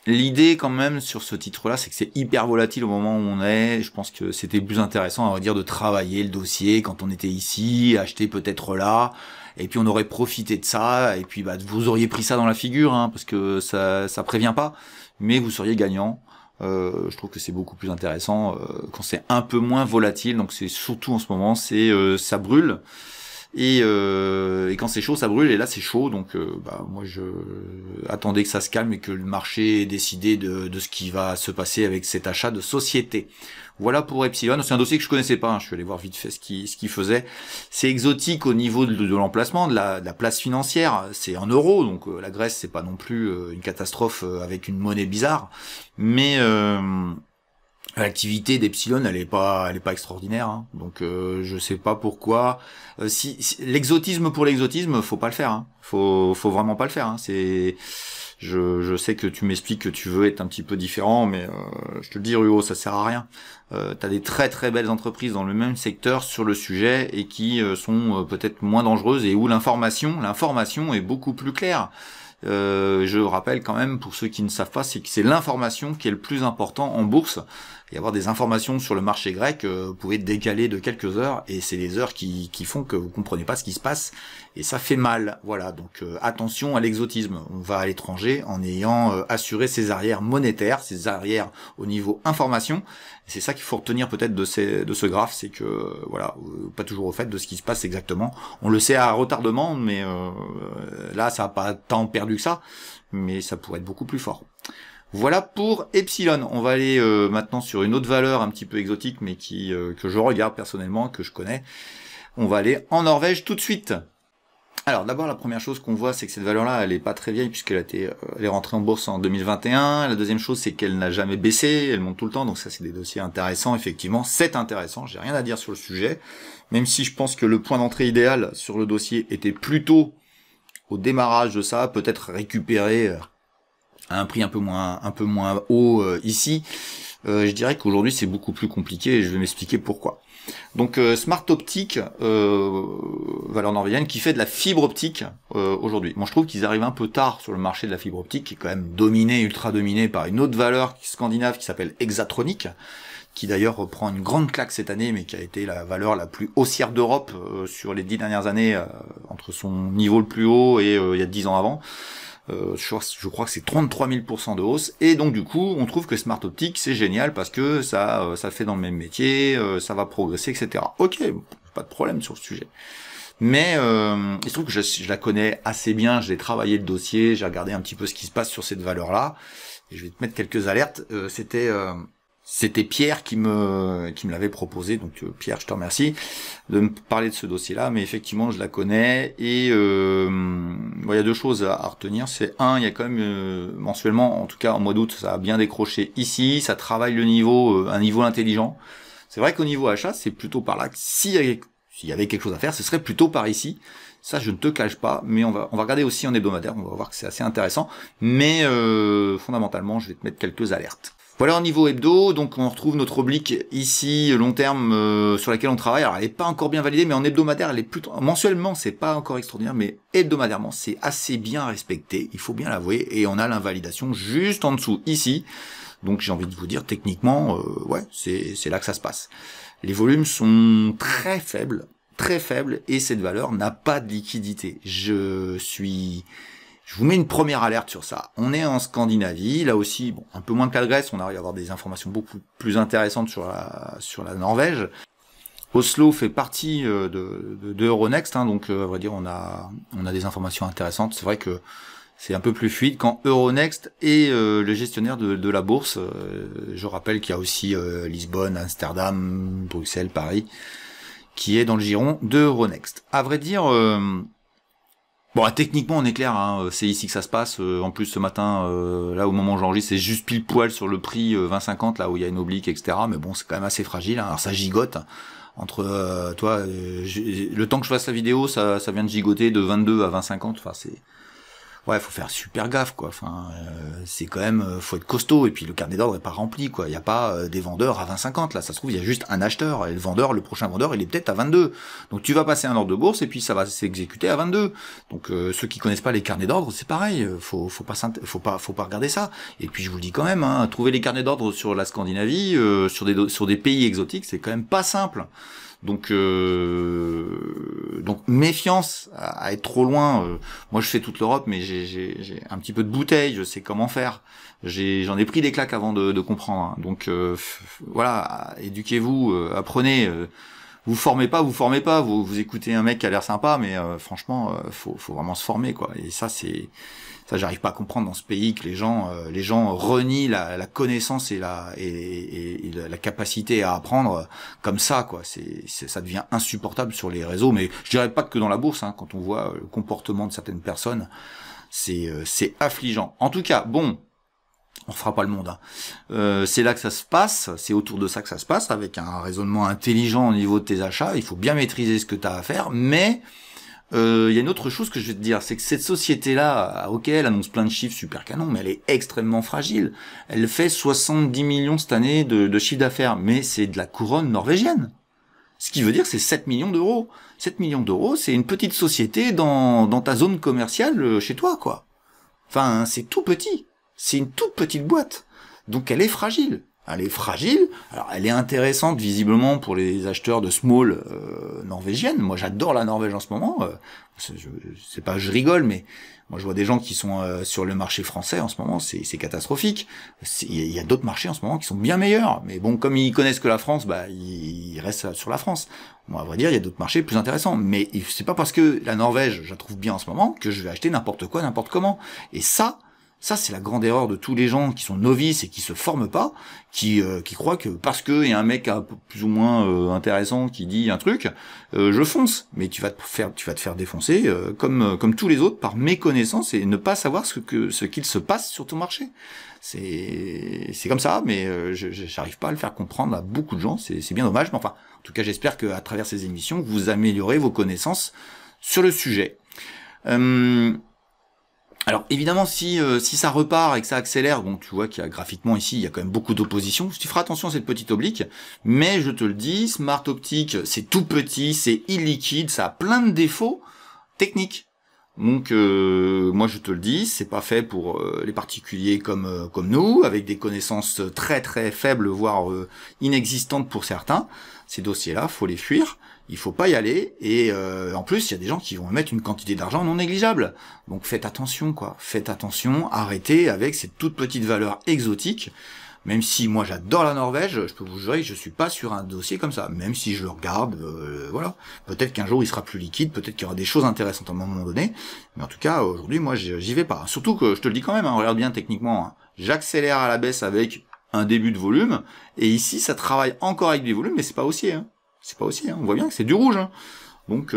L'idée quand même sur ce titre-là, c'est que c'est hyper volatile au moment où on est. Je pense que c'était plus intéressant, on va dire, de travailler le dossier quand on était ici, acheter peut-être là, et puis on aurait profité de ça, et puis bah, vous auriez pris ça dans la figure, hein, parce que ça prévient pas, mais vous seriez gagnant. Je trouve que c'est beaucoup plus intéressant quand c'est un peu moins volatile. Donc c'est surtout en ce moment, c'est ça brûle. Et quand c'est chaud, ça brûle, et là c'est chaud, donc moi je attendais que ça se calme et que le marché ait décidé de ce qui va se passer avec cet achat de société. Voilà pour Epsilon. C'est un dossier que je connaissais pas, hein. Je suis allé voir vite fait ce qu'il faisait. C'est exotique au niveau de l'emplacement, de la place financière. C'est en euros, donc la Grèce c'est pas non plus une catastrophe avec une monnaie bizarre, mais l'activité d'Epsilon, elle est pas extraordinaire, hein. Donc je sais pas pourquoi. Si l'exotisme pour l'exotisme, faut pas le faire, hein. Faut vraiment pas le faire, hein. Je sais que tu m'expliques que tu veux être un petit peu différent, mais je te le dis, Ruo, ça sert à rien. T'as des très très belles entreprises dans le même secteur sur le sujet et qui sont peut-être moins dangereuses et où l'information est beaucoup plus claire. Je rappelle quand même, pour ceux qui ne savent pas, c'est que c'est l'information qui est le plus important en bourse. Et avoir des informations sur le marché grec, vous pouvez décaler de quelques heures, et c'est les heures qui font que vous comprenez pas ce qui se passe, et ça fait mal. Voilà, donc attention à l'exotisme. On va à l'étranger en ayant assuré ses arrières monétaires, ses arrières au niveau information. C'est ça qu'il faut retenir peut-être de ce graphe, c'est que voilà, pas toujours au fait de ce qui se passe exactement. On le sait à retardement, mais là ça n'a pas tant perdu que ça, mais ça pourrait être beaucoup plus fort. Voilà pour Epsilon. On va aller maintenant sur une autre valeur un petit peu exotique, mais que je regarde personnellement, que je connais. On va aller en Norvège tout de suite. Alors d'abord, la première chose qu'on voit, c'est que cette valeur-là, elle est pas très vieille, puisqu'elle elle est rentrée en bourse en 2021. La deuxième chose, c'est qu'elle n'a jamais baissé, elle monte tout le temps, donc ça c'est des dossiers intéressants, effectivement. C'est intéressant, j'ai rien à dire sur le sujet, même si je pense que le point d'entrée idéal sur le dossier était plutôt au démarrage de ça, peut-être récupérer à un prix un peu moins haut ici. Je dirais qu'aujourd'hui c'est beaucoup plus compliqué, et je vais m'expliquer pourquoi. Donc Smart Optic, valeur norvégienne, qui fait de la fibre optique aujourd'hui. Moi je trouve qu'ils arrivent un peu tard sur le marché de la fibre optique, qui est quand même ultra dominé par une autre valeur scandinave qui s'appelle Hexatronic, qui d'ailleurs reprend une grande claque cette année, mais qui a été la valeur la plus haussière d'Europe sur les 10 dernières années, entre son niveau le plus haut et il y a 10 ans avant. Je crois que c'est 33 000% de hausse, et donc du coup on trouve que Smart Optic c'est génial parce que ça fait dans le même métier, ça va progresser, etc. Ok, pas de problème sur ce sujet, mais il se trouve que je la connais assez bien, j'ai travaillé le dossier, j'ai regardé un petit peu ce qui se passe sur cette valeur là, et je vais te mettre quelques alertes. C'était Pierre qui me l'avait proposé, donc Pierre, je te remercie de me parler de ce dossier-là, mais effectivement je la connais, et il y a deux choses à retenir. C'est un, il y a quand même mensuellement, en tout cas en mois d'août, ça a bien décroché ici, ça travaille le niveau, un niveau intelligent. C'est vrai qu'au niveau achat, c'est plutôt par là que s'il y avait quelque chose à faire, ce serait plutôt par ici. Ça, je ne te cache pas, mais on va regarder aussi en hebdomadaire, on va voir que c'est assez intéressant, mais fondamentalement, je vais te mettre quelques alertes. Voilà, au niveau hebdo, donc on retrouve notre oblique ici, long terme, sur laquelle on travaille. Alors elle n'est pas encore bien validée, mais en hebdomadaire, elle est plutôt... Mensuellement, c'est pas encore extraordinaire, mais hebdomadairement, c'est assez bien respecté, il faut bien l'avouer, et on a l'invalidation juste en dessous, ici. Donc j'ai envie de vous dire, techniquement, ouais, c'est là que ça se passe. Les volumes sont très faibles, et cette valeur n'a pas de liquidité. Je vous mets une première alerte sur ça. On est en Scandinavie, là aussi, bon, un peu moins que la Grèce, on arrive à avoir des informations beaucoup plus intéressantes sur la Norvège. Oslo fait partie de Euronext, hein, donc à vrai dire, on a des informations intéressantes. C'est vrai que c'est un peu plus fluide quand Euronext est le gestionnaire de la bourse. Je rappelle qu'il y a aussi Lisbonne, Amsterdam, Bruxelles, Paris, qui est dans le giron de Euronext. À vrai dire... Bon, techniquement, on est clair, hein, c'est ici que ça se passe. En plus, ce matin, là, au moment où j'enregistre, c'est juste pile poil sur le prix 20,50, là où il y a une oblique, etc. Mais bon, c'est quand même assez fragile, hein. Alors, ça gigote. Entre, le temps que je fasse la vidéo, ça vient de gigoter de 22 à 20,50. Enfin, Ouais, faut faire super gaffe, quoi. Enfin, c'est quand même, faut être costaud. Et puis le carnet d'ordre est pas rempli, quoi. Il y a pas des vendeurs à 20,50 là. Ça se trouve, il y a juste un acheteur. Et le prochain vendeur, il est peut-être à 22. Donc tu vas passer un ordre de bourse et puis ça va s'exécuter à 22. Donc ceux qui connaissent pas les carnets d'ordre, c'est pareil. Faut pas regarder ça. Et puis je vous le dis quand même, hein, trouver les carnets d'ordre sur la Scandinavie, sur des pays exotiques, c'est quand même pas simple. Donc méfiance à être trop loin. Moi, je fais toute l'Europe, mais j'ai un petit peu de bouteille. Je sais comment faire. J'en ai pris des claques avant de comprendre. Hein. Donc voilà, éduquez-vous, apprenez. Vous formez pas. Vous écoutez un mec qui a l'air sympa, mais franchement, faut vraiment se former, quoi. Et ça, j'arrive pas à comprendre dans ce pays que les gens renient la connaissance et la capacité à apprendre comme ça, quoi. Ça devient insupportable sur les réseaux, mais je dirais pas que dans la bourse, hein, quand on voit le comportement de certaines personnes, c'est affligeant. En tout cas, bon, on fera pas le monde, hein. C'est là que ça se passe, c'est autour de ça que ça se passe, avec un raisonnement intelligent au niveau de tes achats. Il faut bien maîtriser ce que tu as à faire, mais il y a une autre chose que je vais te dire, c'est que cette société-là, ok, elle annonce plein de chiffres super canons, mais elle est extrêmement fragile. Elle fait 70 millions cette année de chiffre d'affaires, mais c'est de la couronne norvégienne. Ce qui veut dire que c'est 7 millions d'euros. 7 millions d'euros, c'est une petite société dans ta zone commerciale chez toi, quoi. Enfin, c'est tout petit. C'est une toute petite boîte. Donc elle est fragile. Elle est fragile. Alors elle est intéressante visiblement pour les acheteurs de small norvégiennes. Moi j'adore la Norvège en ce moment. C'est pas je rigole, mais moi je vois des gens qui sont sur le marché français en ce moment. C'est catastrophique. Il y a d'autres marchés en ce moment qui sont bien meilleurs. Mais bon, comme ils connaissent que la France, bah ils restent sur la France. Moi, à vrai dire, il y a d'autres marchés plus intéressants. Mais c'est pas parce que la Norvège, je la trouve bien en ce moment, que je vais acheter n'importe quoi, n'importe comment. Et ça, c'est la grande erreur de tous les gens qui sont novices et qui se forment pas, qui croient que parce que il y a un mec un peu plus ou moins intéressant qui dit un truc, je fonce. Mais tu vas te faire défoncer comme tous les autres par méconnaissance et ne pas savoir ce qu'il se passe sur ton marché. C'est comme ça, mais j'arrive pas à le faire comprendre à beaucoup de gens. C'est bien dommage, mais enfin, en tout cas, j'espère qu'à travers ces émissions, vous améliorez vos connaissances sur le sujet. Alors évidemment, si ça repart et que ça accélère, bon, tu vois qu'il y a graphiquement ici, il y a quand même beaucoup d'opposition. Tu feras attention à cette petite oblique, mais je te le dis, Smart Optic, c'est tout petit, c'est illiquide, ça a plein de défauts techniques. Donc moi je te le dis, c'est pas fait pour les particuliers comme nous, avec des connaissances très très faibles, voire inexistantes pour certains. Ces dossiers-là, faut les fuir. Il faut pas y aller, et en plus il y a des gens qui vont mettre une quantité d'argent non négligeable. Donc faites attention, quoi. Faites attention, arrêtez avec cette toute petite valeur exotique. Même si moi j'adore la Norvège, je peux vous jurer que je suis pas sur un dossier comme ça. Même si je le regarde, voilà. Peut-être qu'un jour il sera plus liquide, peut-être qu'il y aura des choses intéressantes à un moment donné. Mais en tout cas aujourd'hui moi j'y vais pas. Surtout que je te le dis quand même, hein, regarde bien techniquement. Hein. J'accélère à la baisse avec un début de volume, et ici ça travaille encore avec des volumes, mais c'est pas haussier. Hein. C'est pas haussier, hein. On voit bien que c'est du rouge. Hein. Donc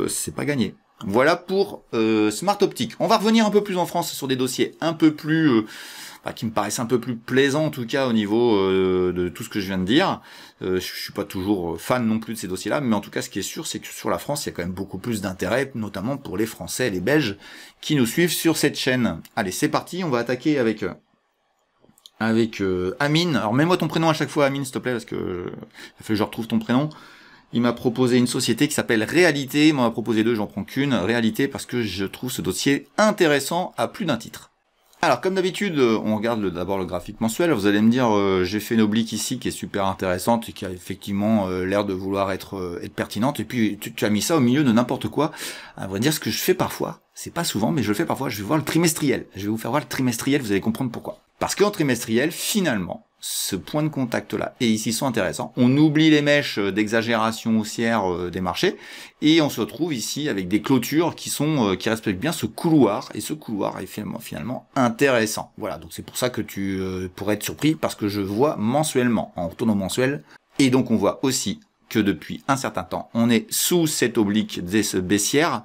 c'est pas gagné. Voilà pour Smart Optic. On va revenir un peu plus en France sur des dossiers un peu plus qui me paraissent un peu plus plaisants en tout cas au niveau de tout ce que je viens de dire. Je suis pas toujours fan non plus de ces dossiers-là, mais en tout cas ce qui est sûr, c'est que sur la France, il y a quand même beaucoup plus d'intérêt, notamment pour les Français et les Belges qui nous suivent sur cette chaîne. Allez, c'est parti, on va attaquer avec Amine. Alors mets-moi ton prénom à chaque fois, Amine, s'il te plaît, parce que il faut que je retrouve ton prénom. Il m'a proposé une société qui s'appelle Réalité. Il m'en a proposé deux, j'en prends qu'une. Réalité, parce que je trouve ce dossier intéressant à plus d'un titre. Alors, comme d'habitude, on regarde d'abord le graphique mensuel. Vous allez me dire, j'ai fait une oblique ici qui est super intéressante et qui a effectivement l'air de vouloir être pertinente. Et puis, tu as mis ça au milieu de n'importe quoi. À vrai dire, ce que je fais parfois, c'est pas souvent, mais je le fais parfois, je vais voir le trimestriel. Je vais vous faire voir le trimestriel, vous allez comprendre pourquoi. Parce qu'en trimestriel, finalement, ce point de contact-là, et ici sont intéressants, on oublie les mèches d'exagération haussière des marchés, et on se retrouve ici avec des clôtures qui respectent bien ce couloir, et ce couloir est finalement intéressant. Voilà, donc c'est pour ça que tu pourrais être surpris, parce que je vois mensuellement, en retournant mensuel, et donc on voit aussi que depuis un certain temps, on est sous cette oblique baissière,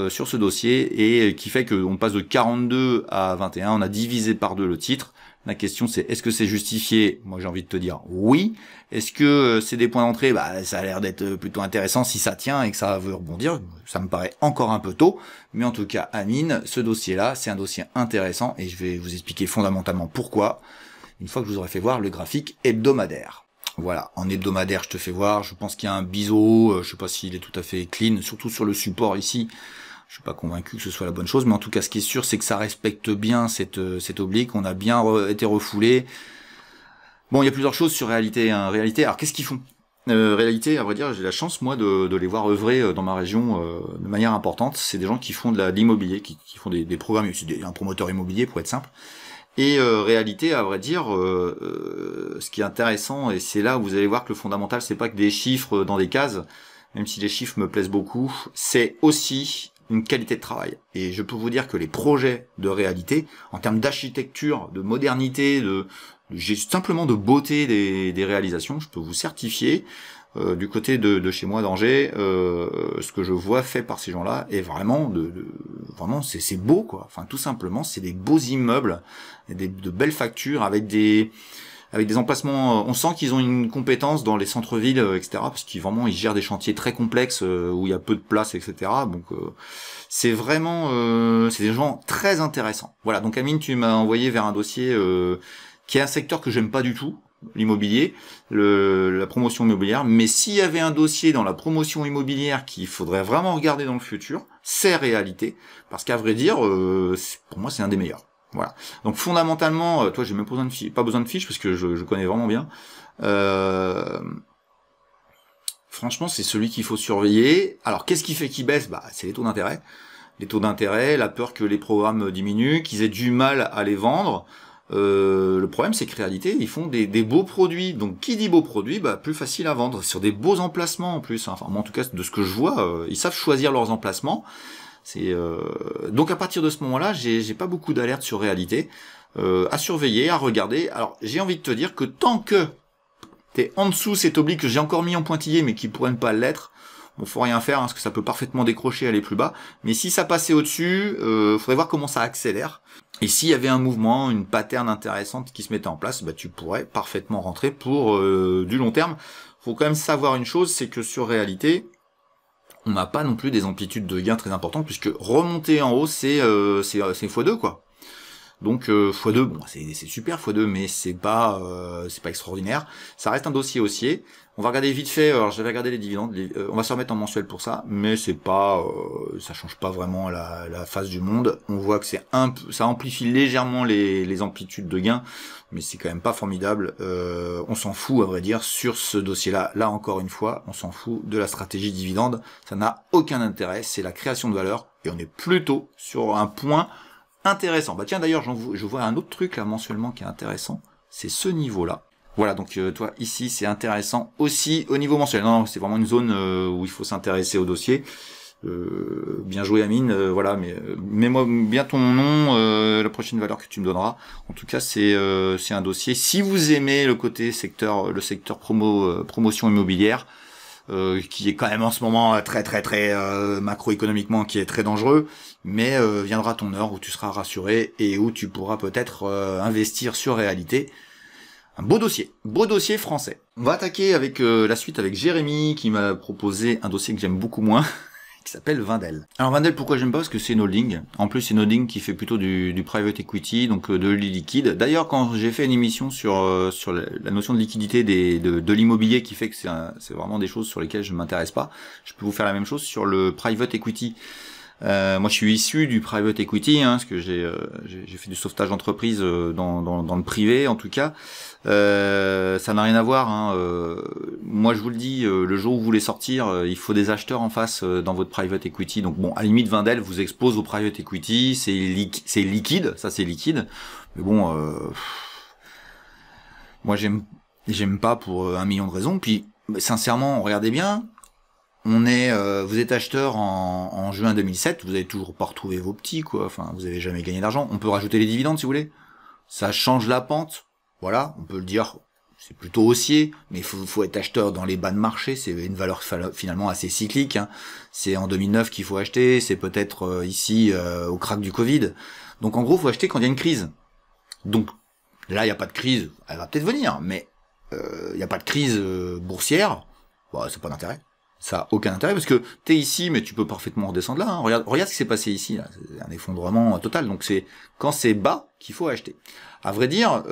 sur ce dossier et qui fait qu'on passe de 42 à 21. On a divisé par 2 le titre. La question c'est, est-ce que c'est justifié? Moi j'ai envie de te dire oui. Est-ce que c'est des points d'entrée? Ça a l'air d'être plutôt intéressant si ça tient et que ça veut rebondir. Ça me paraît encore un peu tôt. Mais en tout cas, Amine, ce dossier-là, c'est un dossier intéressant et je vais vous expliquer fondamentalement pourquoi, une fois que je vous aurai fait voir le graphique hebdomadaire. Voilà, en hebdomadaire, je te fais voir. Je pense qu'il y a un biseau. Je sais pas s'il est tout à fait clean, surtout sur le support ici. Je suis pas convaincu que ce soit la bonne chose, mais en tout cas, ce qui est sûr, c'est que ça respecte bien cette oblique. On a bien été refoulé. Bon, il y a plusieurs choses sur réalité. Réalité, alors qu'est-ce qu'ils font? Réalité, à vrai dire, j'ai la chance, moi, de les voir œuvrer dans ma région de manière importante. C'est des gens qui font de l'immobilier, qui font des programmes. C'est un promoteur immobilier, pour être simple. Et réalité, à vrai dire, ce qui est intéressant, et c'est là où vous allez voir que le fondamental, c'est pas que des chiffres dans des cases, même si les chiffres me plaisent beaucoup, c'est aussi une qualité de travail. Et je peux vous dire que les projets de réalité, en termes d'architecture, de modernité, simplement de beauté des réalisations, je peux vous certifier, du côté de chez moi d'Angers, ce que je vois fait par ces gens-là est vraiment vraiment c'est beau quoi. Enfin tout simplement c'est des beaux immeubles, de belles factures avec des emplacements. On sent qu'ils ont une compétence dans les centres-villes, etc. Parce qu'ils gèrent des chantiers très complexes où il y a peu de place, etc. Donc c'est vraiment c'est des gens très intéressants. Voilà. Donc Amine, tu m'as envoyé vers un dossier qui est un secteur que j'aime pas du tout. L'immobilier, la promotion immobilière, mais s'il y avait un dossier dans la promotion immobilière qu'il faudrait vraiment regarder dans le futur, c'est réalité, parce qu'à vrai dire, pour moi c'est un des meilleurs. Voilà. Donc fondamentalement, toi j'ai même pas besoin de fiches parce que je connais vraiment bien. Franchement, c'est celui qu'il faut surveiller. Alors qu'est-ce qui fait qu'il baisse? C'est les taux d'intérêt. Les taux d'intérêt, la peur que les programmes diminuent, qu'ils aient du mal à les vendre. Le problème c'est que réalité ils font des beaux produits, donc qui dit beaux produits, plus facile à vendre, sur des beaux emplacements en plus, enfin moi en tout cas de ce que je vois, ils savent choisir leurs emplacements. Donc à partir de ce moment-là, j'ai pas beaucoup d'alertes sur réalité, à surveiller, à regarder. Alors j'ai envie de te dire que tant que t'es en dessous cet oblique que j'ai encore mis en pointillé mais qui pourrait ne pas l'être, bon faut rien faire parce que ça peut parfaitement décrocher, aller plus bas, mais si ça passait au-dessus, faudrait voir comment ça accélère. Et s'il y avait un mouvement, une pattern intéressante qui se mettait en place, tu pourrais parfaitement rentrer pour du long terme. Faut quand même savoir une chose, c'est que sur réalité, on n'a pas non plus des amplitudes de gains très importantes, puisque remonter en haut, c'est x2 quoi. Donc x2, bon c'est super x2, mais c'est pas extraordinaire. Ça reste un dossier haussier. On va regarder vite fait. Alors j'avais regardé les dividendes. On va se remettre en mensuel pour ça, mais c'est pas, ça change pas vraiment la face du monde. On voit que ça amplifie légèrement les amplitudes de gains, mais c'est quand même pas formidable. On s'en fout à vrai dire sur ce dossier-là. Là encore une fois, on s'en fout de la stratégie dividende. Ça n'a aucun intérêt. C'est la création de valeur et on est plutôt sur un point intéressant. Tiens d'ailleurs, je vois un autre truc là mensuellement qui est intéressant. C'est ce niveau-là. Voilà, donc toi ici c'est intéressant aussi au niveau mensuel. Non, c'est vraiment une zone où il faut s'intéresser au dossier. Bien joué Amine, voilà, mais mets-moi bien ton nom, la prochaine valeur que tu me donneras. En tout cas, c'est un dossier. Si vous aimez le côté le secteur promotion immobilière, qui est quand même en ce moment très macroéconomiquement qui est très dangereux, mais viendra ton heure où tu seras rassuré et où tu pourras peut-être investir sur réalité. Un beau dossier français. On va attaquer avec la suite avec Jérémy qui m'a proposé un dossier que j'aime beaucoup moins, qui s'appelle Wendel. Alors Wendel, pourquoi j'aime pas? Parce que c'est une holding. En plus, c'est une holding qui fait plutôt du private equity, donc de l'illiquide. D'ailleurs, quand j'ai fait une émission sur la notion de liquidité de l'immobilier, qui fait que c'est vraiment des choses sur lesquelles je m'intéresse pas, je peux vous faire la même chose sur le private equity. Moi, je suis issu du private equity, parce que j'ai fait du sauvetage d'entreprise dans le privé, en tout cas. Ça n'a rien à voir. Moi, je vous le dis, le jour où vous voulez sortir, il faut des acheteurs en face dans votre private equity. Donc, bon, à la limite, Wendel vous expose au private equity, c'est liquide, ça c'est liquide. Mais bon, moi, j'aime pas pour 1 million de raisons. Puis, sincèrement, regardez bien. Vous êtes acheteur en juin 2007, vous avez toujours pas retrouvé vos petits, quoi. Enfin, vous avez jamais gagné d'argent. On peut rajouter les dividendes si vous voulez. Ça change la pente. Voilà, on peut le dire c'est plutôt haussier, mais faut être acheteur dans les bas de marché, c'est une valeur finalement assez cyclique, hein. C'est en 2009 qu'il faut acheter, c'est peut-être ici au crack du Covid. Donc en gros, faut acheter quand il y a une crise. Donc là, il n'y a pas de crise, elle va peut-être venir, mais il n'y a pas de crise boursière, bah, c'est pas d'intérêt. Ça a aucun intérêt parce que t'es ici, mais tu peux parfaitement redescendre là, hein. Regarde ce qui s'est passé ici, là. C'est un effondrement total. Donc c'est quand c'est bas qu'il faut acheter. À vrai dire,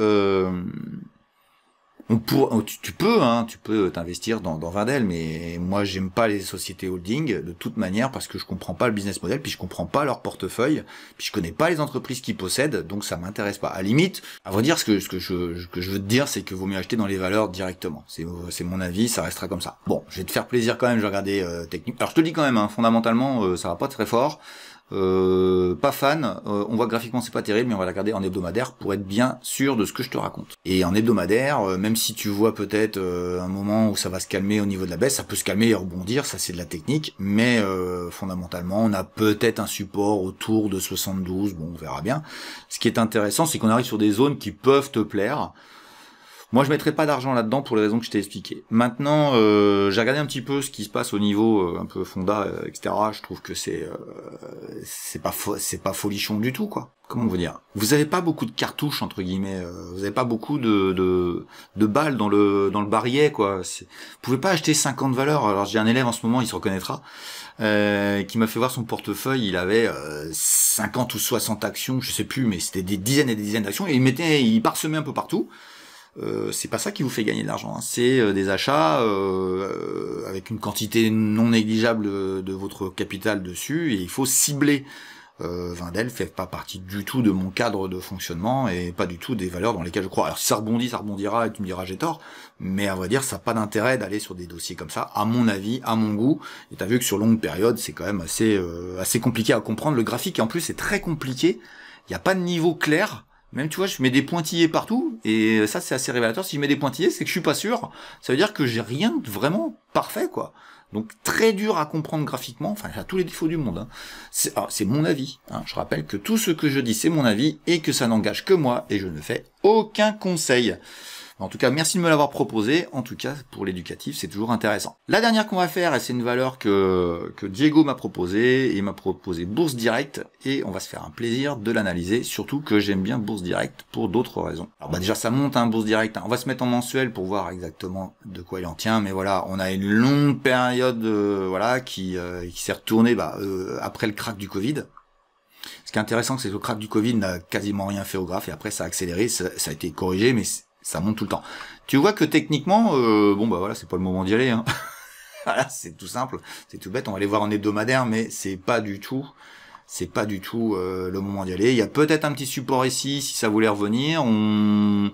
tu peux t'investir dans Wendel, mais moi j'aime pas les sociétés holding de toute manière parce que je comprends pas le business model, puis je comprends pas leur portefeuille, puis je connais pas les entreprises qu'ils possèdent, donc ça m'intéresse pas. À la limite, à vrai dire, ce que je veux te dire, c'est que vaut mieux acheter dans les valeurs directement. C'est mon avis, ça restera comme ça. Bon, je vais te faire plaisir quand même, je vais regarder technique. Alors je te dis quand même, hein, fondamentalement, ça va pas très fort. Pas fan, on voit graphiquement c'est pas terrible, mais on va la regarder en hebdomadaire pour être bien sûr de ce que je te raconte. Et en hebdomadaire, même si tu vois peut-être un moment où ça va se calmer au niveau de la baisse, ça peut se calmer et rebondir, ça c'est de la technique, mais fondamentalement on a peut-être un support autour de 72, bon on verra bien. Ce qui est intéressant, c'est qu'on arrive sur des zones qui peuvent te plaire. Moi, je mettrai pas d'argent là-dedans pour les raisons que je t'ai expliquées. Maintenant, j'ai regardé un petit peu ce qui se passe au niveau un peu fonda, etc. Je trouve que c'est pas folichon du tout, quoi. Comment vous dire? Vous avez pas beaucoup de cartouches entre guillemets. Vous avez pas beaucoup de balles dans le barillet, quoi. Vous pouvez pas acheter 50 valeurs. Alors j'ai un élève en ce moment, il se reconnaîtra, qui m'a fait voir son portefeuille. Il avait 50 ou 60 actions, je sais plus, mais c'était des dizaines et des dizaines d'actions. Et il parsemait un peu partout. C'est pas ça qui vous fait gagner de l'argent, hein. C'est des achats avec une quantité non négligeable de votre capital dessus, et il faut cibler. Wendel fait pas partie du tout de mon cadre de fonctionnement et pas du tout des valeurs dans lesquelles je crois. Alors si ça rebondit, ça rebondira et tu me diras j'ai tort, mais à vrai dire ça n'a pas d'intérêt d'aller sur des dossiers comme ça, à mon avis, à mon goût. Et t'as vu que sur longue période c'est quand même assez compliqué à comprendre. Le graphique en plus c'est très compliqué, il n'y a pas de niveau clair. Même, tu vois, je mets des pointillés partout, et ça, c'est assez révélateur. Si je mets des pointillés, c'est que je suis pas sûr. Ça veut dire que j'ai rien de vraiment parfait, quoi. Donc, très dur à comprendre graphiquement. Enfin, il y a tous les défauts du monde, hein. C'est mon avis, hein. Je rappelle que tout ce que je dis, c'est mon avis, et que ça n'engage que moi, et je ne fais aucun conseil. En tout cas, merci de me l'avoir proposé. En tout cas, pour l'éducatif, c'est toujours intéressant. La dernière qu'on va faire, et c'est une valeur que Diego m'a proposée, et il m'a proposé Bourse Direct, et on va se faire un plaisir de l'analyser, surtout que j'aime bien Bourse Direct pour d'autres raisons. Alors bah déjà, ça monte, hein, Bourse Direct, hein. On va se mettre en mensuel pour voir exactement de quoi il en tient, mais voilà, on a une longue période voilà, qui s'est retournée après le crack du Covid. Ce qui est intéressant, c'est que le crack du Covid n'a quasiment rien fait au graphe, et après ça a accéléré, ça a été corrigé, mais ça monte tout le temps. Tu vois que techniquement, bon bah voilà, c'est pas le moment d'y aller, hein. Voilà, c'est tout simple, c'est tout bête. On va aller voir en hebdomadaire, mais c'est pas du tout le moment d'y aller. Il y a peut-être un petit support ici, si ça voulait revenir. On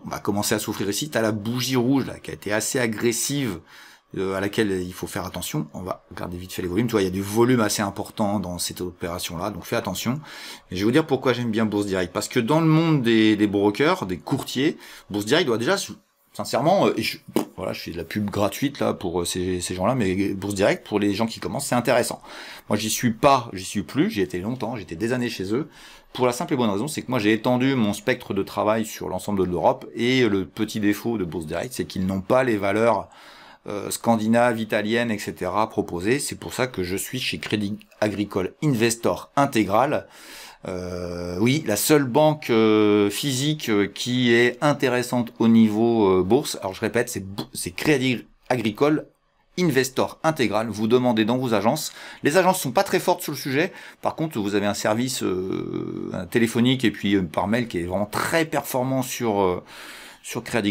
va commencer à souffrir ici. T'as la bougie rouge là, qui a été assez agressive, à laquelle il faut faire attention. On va regarder vite fait les volumes. Tu vois, il y a des volumes assez importants dans cette opération-là, donc fais attention. Et je vais vous dire pourquoi j'aime bien Bourse Direct. Parce que dans le monde des brokers, des courtiers, Bourse Direct doit déjà, sincèrement, voilà, je fais de la pub gratuite là pour ces gens-là, mais Bourse Direct, pour les gens qui commencent, c'est intéressant. Moi, j'y suis plus, j'y étais longtemps, j'étais des années chez eux. Pour la simple et bonne raison, c'est que moi j'ai étendu mon spectre de travail sur l'ensemble de l'Europe, et le petit défaut de Bourse Direct, c'est qu'ils n'ont pas les valeurs scandinaves, italiennes, etc. proposées. C'est pour ça que je suis chez Crédit Agricole Investor Intégral. Oui, la seule banque physique qui est intéressante au niveau bourse. Alors je répète, c'est Crédit Agricole Investor Intégral. Vous demandez dans vos agences. Les agences sont pas très fortes sur le sujet. Par contre, vous avez un service téléphonique et puis par mail qui est vraiment très performant sur Crédit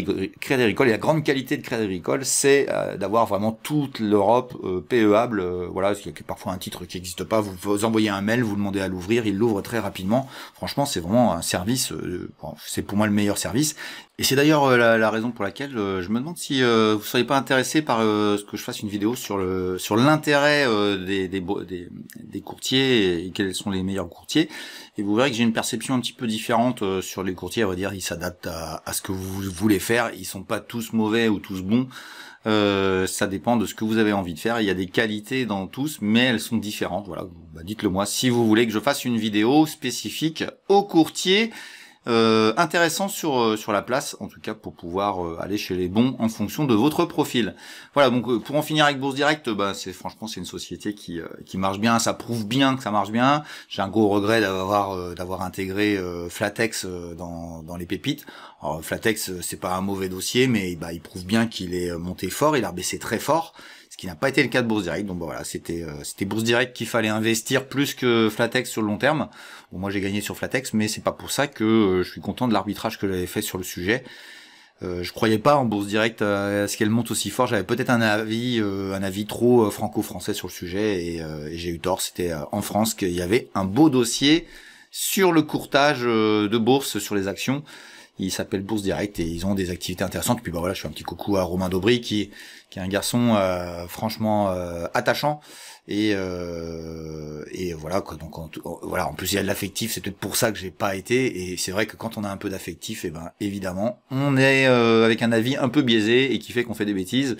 Agricole. Et la grande qualité de Crédit Agricole, c'est d'avoir vraiment toute l'Europe PEable. Voilà, il y a parfois un titre qui n'existe pas, vous envoyez un mail, vous demandez à l'ouvrir, il l'ouvre très rapidement. Franchement, c'est vraiment un service, c'est pour moi le meilleur service. Et c'est d'ailleurs la raison pour laquelle je me demande si vous ne seriez pas intéressé par ce que je fasse une vidéo sur l'intérêt des courtiers et quels sont les meilleurs courtiers. Et vous verrez que j'ai une perception un petit peu différente sur les courtiers. À vrai dire, ils s'adaptent à ce que vous voulez faire. Ils sont pas tous mauvais ou tous bons. Ça dépend de ce que vous avez envie de faire. Il y a des qualités dans tous, mais elles sont différentes. Voilà, bah, dites-le moi si vous voulez que je fasse une vidéo spécifique aux courtiers. intéressant sur la place, en tout cas pour pouvoir aller chez les bons en fonction de votre profil. Voilà, donc pour en finir avec Bourse Direct, franchement c'est une société qui marche bien, ça prouve bien que ça marche bien. J'ai un gros regret d'avoir intégré Flatex dans les pépites. Alors, Flatex c'est pas un mauvais dossier, mais il prouve bien qu'il est monté fort, il a baissé très fort. Ce qui n'a pas été le cas de Bourse Direct. Donc voilà, c'était Bourse Direct qu'il fallait investir plus que Flatex sur le long terme. Bon, moi j'ai gagné sur Flatex, mais c'est pas pour ça que je suis content de l'arbitrage que j'avais fait sur le sujet. Je croyais pas en Bourse Direct à ce qu'elle monte aussi fort. J'avais peut-être un avis trop franco-français sur le sujet et j'ai eu tort. C'était en France qu'il y avait un beau dossier sur le courtage de bourse sur les actions. Il s'appelle Bourse Direct et ils ont des activités intéressantes. Et puis voilà, je fais un petit coucou à Romain Daubry qui est un garçon franchement attachant et voilà quoi. Donc voilà, en plus il y a de l'affectif, c'est peut-être pour ça que j'ai pas été. Et c'est vrai que quand on a un peu d'affectif, évidemment on est avec un avis un peu biaisé et qui fait qu'on fait des bêtises.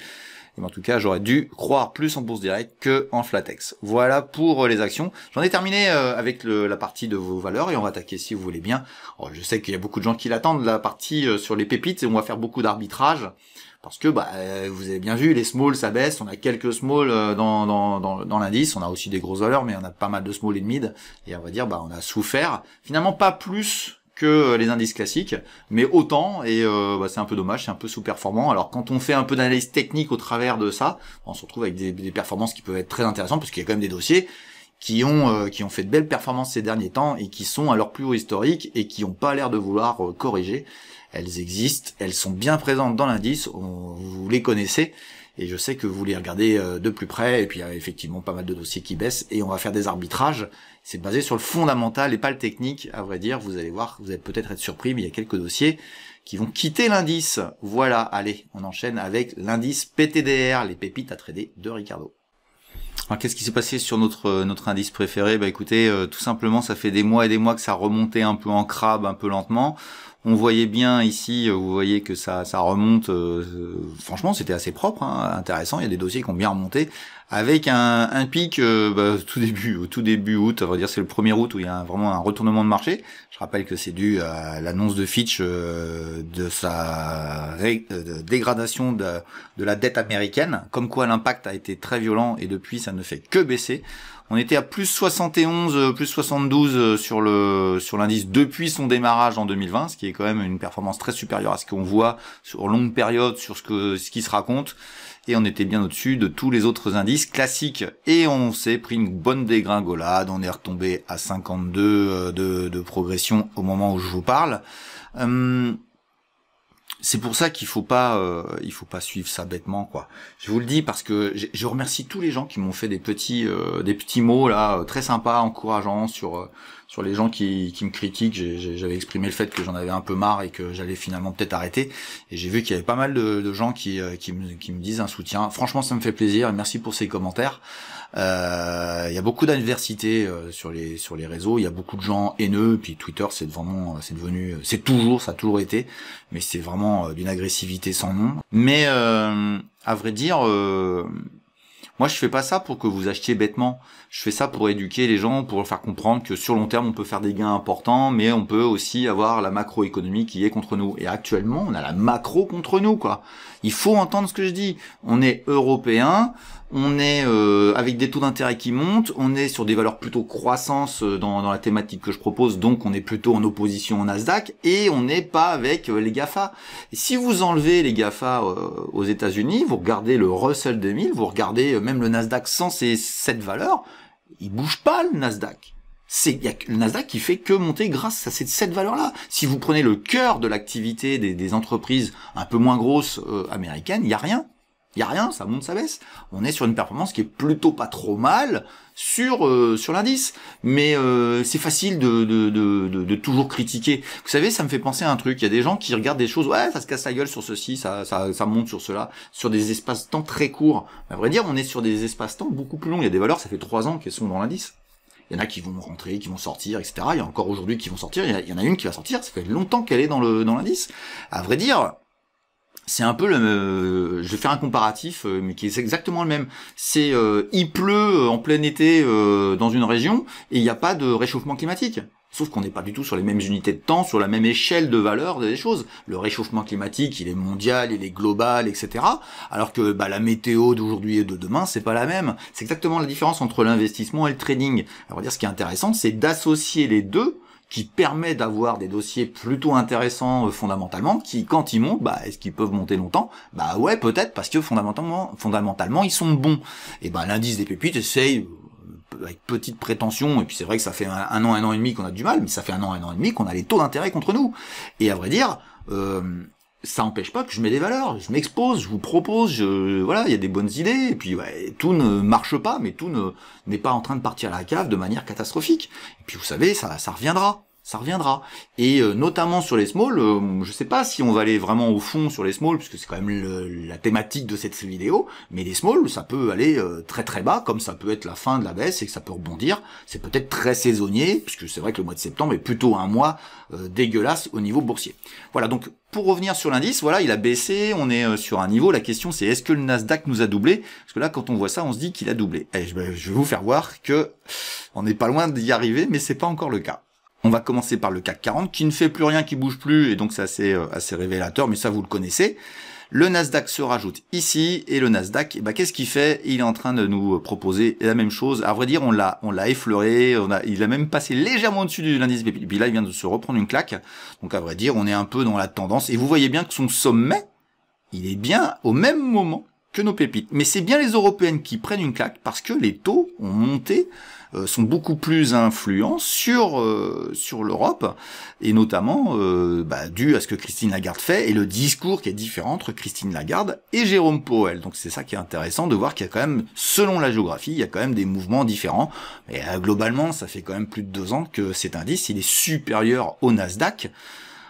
Et en tout cas, j'aurais dû croire plus en Bourse Direct que en Flatex. Voilà pour les actions. J'en ai terminé avec la partie de vos valeurs et on va attaquer si vous voulez bien. Alors, je sais qu'il y a beaucoup de gens qui l'attendent, la partie sur les pépites, et on va faire beaucoup d'arbitrage. Parce que vous avez bien vu, les smalls ça baisse, on a quelques smalls dans l'indice, on a aussi des grosses valeurs, mais on a pas mal de smalls et de mid, et on va dire on a souffert. Finalement pas plus que les indices classiques, mais autant, et c'est un peu dommage, c'est un peu sous-performant. Alors quand on fait un peu d'analyse technique au travers de ça, on se retrouve avec des performances qui peuvent être très intéressantes, parce qu'il y a quand même des dossiers qui ont fait de belles performances ces derniers temps, et qui sont à leur plus haut historique, et qui n'ont pas l'air de vouloir corriger. Elles existent, elles sont bien présentes dans l'indice, vous les connaissez, et je sais que vous les regardez de plus près, et puis il y a effectivement pas mal de dossiers qui baissent, et on va faire des arbitrages. C'est basé sur le fondamental et pas le technique, à vrai dire. Vous allez voir, vous allez peut-être être surpris, mais il y a quelques dossiers qui vont quitter l'indice. Voilà, allez, on enchaîne avec l'indice PTDR, les pépites à trader de Ricardo. Alors qu'est-ce qui s'est passé sur notre indice préféré? Écoutez, tout simplement, ça fait des mois et des mois que ça remontait un peu en crabe, un peu lentement. On voyait bien ici, vous voyez que ça remonte, franchement c'était assez propre, intéressant, il y a des dossiers qui ont bien remonté, avec un pic au tout début août, à vrai dire c'est le 1er août où il y a vraiment un retournement de marché. Je rappelle que c'est dû à l'annonce de Fitch de sa dégradation de la dette américaine, comme quoi l'impact a été très violent et depuis ça ne fait que baisser. On était à plus 71, plus 72 sur l'indice depuis son démarrage en 2020, ce qui est quand même une performance très supérieure à ce qu'on voit sur longue période, sur ce qui se raconte. Et on était bien au-dessus de tous les autres indices classiques. Et on s'est pris une bonne dégringolade. On est retombé à 52 de progression au moment où je vous parle. C'est pour ça qu'il faut pas suivre ça bêtement, quoi. Je vous le dis parce que je remercie tous les gens qui m'ont fait des petits mots là très sympas, encourageants sur les gens qui me critiquent. J'avais exprimé le fait que j'en avais un peu marre et que j'allais finalement peut-être arrêter. Et j'ai vu qu'il y avait pas mal de gens qui me disent un soutien. Franchement, ça me fait plaisir et merci pour ces commentaires. Il y a beaucoup d'adversité sur les réseaux, il y a beaucoup de gens haineux, puis Twitter ça a toujours été, mais c'est vraiment d'une agressivité sans nom. Mais à vrai dire, moi je fais pas ça pour que vous achetiez bêtement. Je fais ça pour éduquer les gens, pour leur faire comprendre que sur long terme on peut faire des gains importants, mais on peut aussi avoir la macroéconomie qui est contre nous. Et actuellement on a la macro contre nous, quoi. Il faut entendre ce que je dis. On est européen, on est avec des taux d'intérêt qui montent, on est sur des valeurs plutôt croissance dans la thématique que je propose, donc on est plutôt en opposition au Nasdaq, et on n'est pas avec les GAFA. Et si vous enlevez les GAFA aux États-Unis, vous regardez le Russell 2000, vous regardez même le Nasdaq sans cette valeur, il bouge pas le Nasdaq. Il y a le Nasdaq qui fait que monter grâce à cette valeur-là. Si vous prenez le cœur de l'activité des entreprises un peu moins grosses américaines, il y a rien. Il y a rien, ça monte, ça baisse. On est sur une performance qui est plutôt pas trop mal sur l'indice. Mais c'est facile de toujours critiquer. Vous savez, ça me fait penser à un truc. Il y a des gens qui regardent des choses, ouais, ça se casse la gueule sur ceci, ça monte sur cela, sur des espaces-temps très courts. À vrai dire, on est sur des espaces-temps beaucoup plus longs. Il y a des valeurs, ça fait 3 ans qu'elles sont dans l'indice. Il y en a qui vont rentrer, qui vont sortir, etc. Il y a encore aujourd'hui qui vont sortir. Il y en a une qui va sortir. Ça fait longtemps qu'elle est dans l'indice. À vrai dire, c'est un peu je vais faire un comparatif, mais qui est exactement le même. Il pleut en plein été dans une région et il n'y a pas de réchauffement climatique. Sauf qu'on n'est pas du tout sur les mêmes unités de temps, sur la même échelle de valeur des choses. Le réchauffement climatique, il est mondial, il est global, etc. Alors que la météo d'aujourd'hui et de demain, c'est pas la même. C'est exactement la différence entre l'investissement et le trading. Alors, on va dire, ce qui est intéressant, c'est d'associer les deux, qui permet d'avoir des dossiers plutôt intéressants fondamentalement, qui quand ils montent, est-ce qu'ils peuvent monter longtemps? Ouais, peut-être, parce que fondamentalement ils sont bons. Et l'indice des pépites essaye avec petite prétention, et puis c'est vrai que ça fait un an et demi qu'on a du mal, mais ça fait un an et demi qu'on a les taux d'intérêt contre nous. Et à vrai dire, ça n'empêche pas que je mets des valeurs, je m'expose, je vous propose, voilà, il y a des bonnes idées, et puis tout ne marche pas, mais tout n'est pas en train de partir à la cave de manière catastrophique. Et puis vous savez, ça reviendra. Ça reviendra. Et notamment sur les small, je sais pas si on va aller vraiment au fond sur les small, puisque c'est quand même la thématique de cette vidéo, mais les small, ça peut aller très très bas, comme ça peut être la fin de la baisse et que ça peut rebondir. C'est peut-être très saisonnier, puisque c'est vrai que le mois de septembre est plutôt un mois dégueulasse au niveau boursier. Voilà, donc pour revenir sur l'indice, voilà, il a baissé, on est sur un niveau, la question c'est est-ce que le Nasdaq nous a doublé? Parce que là, quand on voit ça, on se dit qu'il a doublé. Et je vais vous faire voir que on n'est pas loin d'y arriver, mais c'est pas encore le cas. On va commencer par le CAC 40 qui ne fait plus rien, qui bouge plus, et donc c'est assez révélateur, mais ça vous le connaissez. Le Nasdaq se rajoute ici, et le Nasdaq, qu'est-ce qu'il fait? Il est en train de nous proposer la même chose. À vrai dire, on l'a effleuré, il a même passé légèrement au-dessus de l'indice PEPI. Puis là, il vient de se reprendre une claque. Donc à vrai dire, on est un peu dans la tendance. Et vous voyez bien que son sommet, il est bien au même moment que nos pépites. Mais c'est bien les Européennes qui prennent une claque parce que les taux ont monté, sont beaucoup plus influents sur l'Europe, et notamment dû à ce que Christine Lagarde fait et le discours qui est différent entre Christine Lagarde et Jérôme Powell. Donc c'est ça qui est intéressant de voir qu'il y a quand même, selon la géographie, il y a quand même des mouvements différents. Et globalement, ça fait quand même plus de 2 ans que cet indice, il est supérieur au Nasdaq.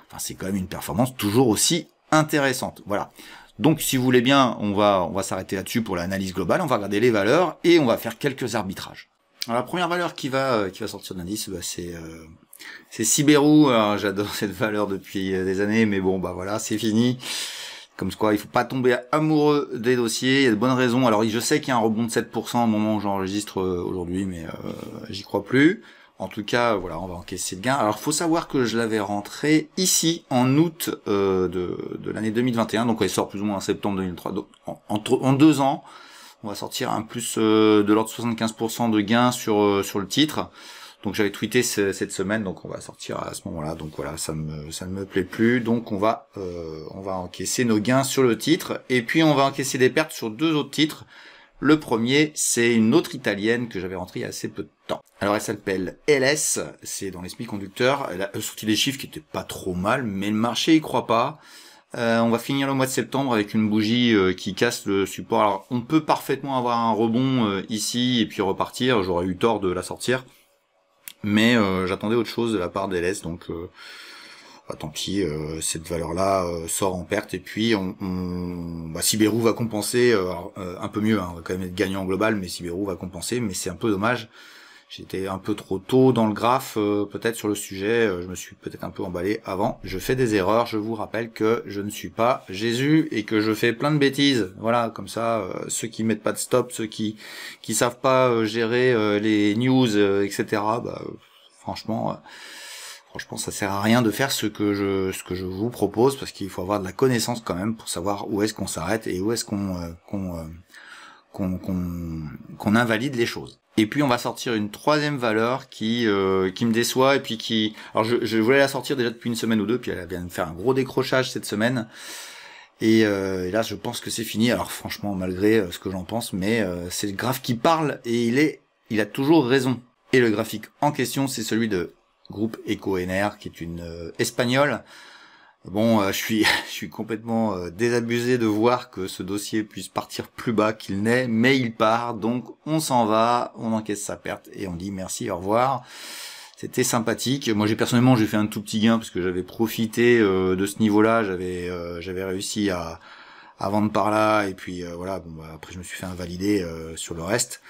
Enfin, c'est quand même une performance toujours aussi intéressante. Voilà. Donc, si vous voulez bien, on va s'arrêter là-dessus pour l'analyse globale. On va regarder les valeurs et on va faire quelques arbitrages. Alors, la première valeur qui va sortir de l'indice, c'est Siberou. Alors, j'adore cette valeur depuis des années, mais bon, voilà, c'est fini. Comme quoi, il faut pas tomber amoureux des dossiers. Il y a de bonnes raisons. Alors, je sais qu'il y a un rebond de 7% au moment où j'enregistre aujourd'hui, mais j'y crois plus. En tout cas, voilà, on va encaisser le gain. Alors, faut savoir que je l'avais rentré ici en août de l'année 2021, donc elle sort plus ou moins en septembre 2003. Donc, en 2 ans, on va sortir un plus de l'ordre de 75% de gain sur le titre. Donc, j'avais tweeté cette semaine, donc on va sortir à ce moment-là. Donc voilà, ça ne me plaît plus. Donc on va encaisser nos gains sur le titre, et puis on va encaisser des pertes sur 2 autres titres. Le premier, c'est une autre italienne que j'avais rentrée il y a assez peu de temps. Alors elle s'appelle LS, c'est dans les semi-conducteurs. Elle a sorti des chiffres qui étaient pas trop mal, mais le marché y croit pas. On va finir le mois de septembre avec une bougie qui casse le support. Alors on peut parfaitement avoir un rebond ici et puis repartir. J'aurais eu tort de la sortir, mais j'attendais autre chose de la part d'LS, donc tant pis, cette valeur-là sort en perte, et puis Siberou va compenser un peu mieux, hein, on va quand même être gagnant global, mais Siberou va compenser, mais c'est un peu dommage. J'étais un peu trop tôt dans le graphe, peut-être sur le sujet, je me suis peut-être un peu emballé avant. Je fais des erreurs, je vous rappelle que je ne suis pas Jésus et que je fais plein de bêtises. Voilà, comme ça, ceux qui mettent pas de stop, ceux qui savent pas gérer les news, etc. Franchement, ça sert à rien de faire ce que je vous propose, parce qu'il faut avoir de la connaissance quand même pour savoir où est-ce qu'on s'arrête et où est-ce qu'on invalide les choses. Et puis on va sortir une troisième valeur qui me déçoit, et puis alors je voulais la sortir déjà depuis une semaine ou deux, puis elle vient de faire un gros décrochage cette semaine. Et là je pense que c'est fini. Alors franchement, malgré ce que j'en pense, mais c'est le graphe qui parle, et il a toujours raison. Et le graphique en question, c'est celui de Groupe EcoEner, qui est une espagnole. Bon, je suis complètement désabusé de voir que ce dossier puisse partir plus bas qu'il n'est, mais il part, donc on s'en va, on encaisse sa perte et on dit merci, au revoir. C'était sympathique. Moi, j'ai fait un tout petit gain parce que j'avais profité de ce niveau-là, j'avais réussi à vendre par là, et puis voilà. Après je me suis fait invalider sur le reste.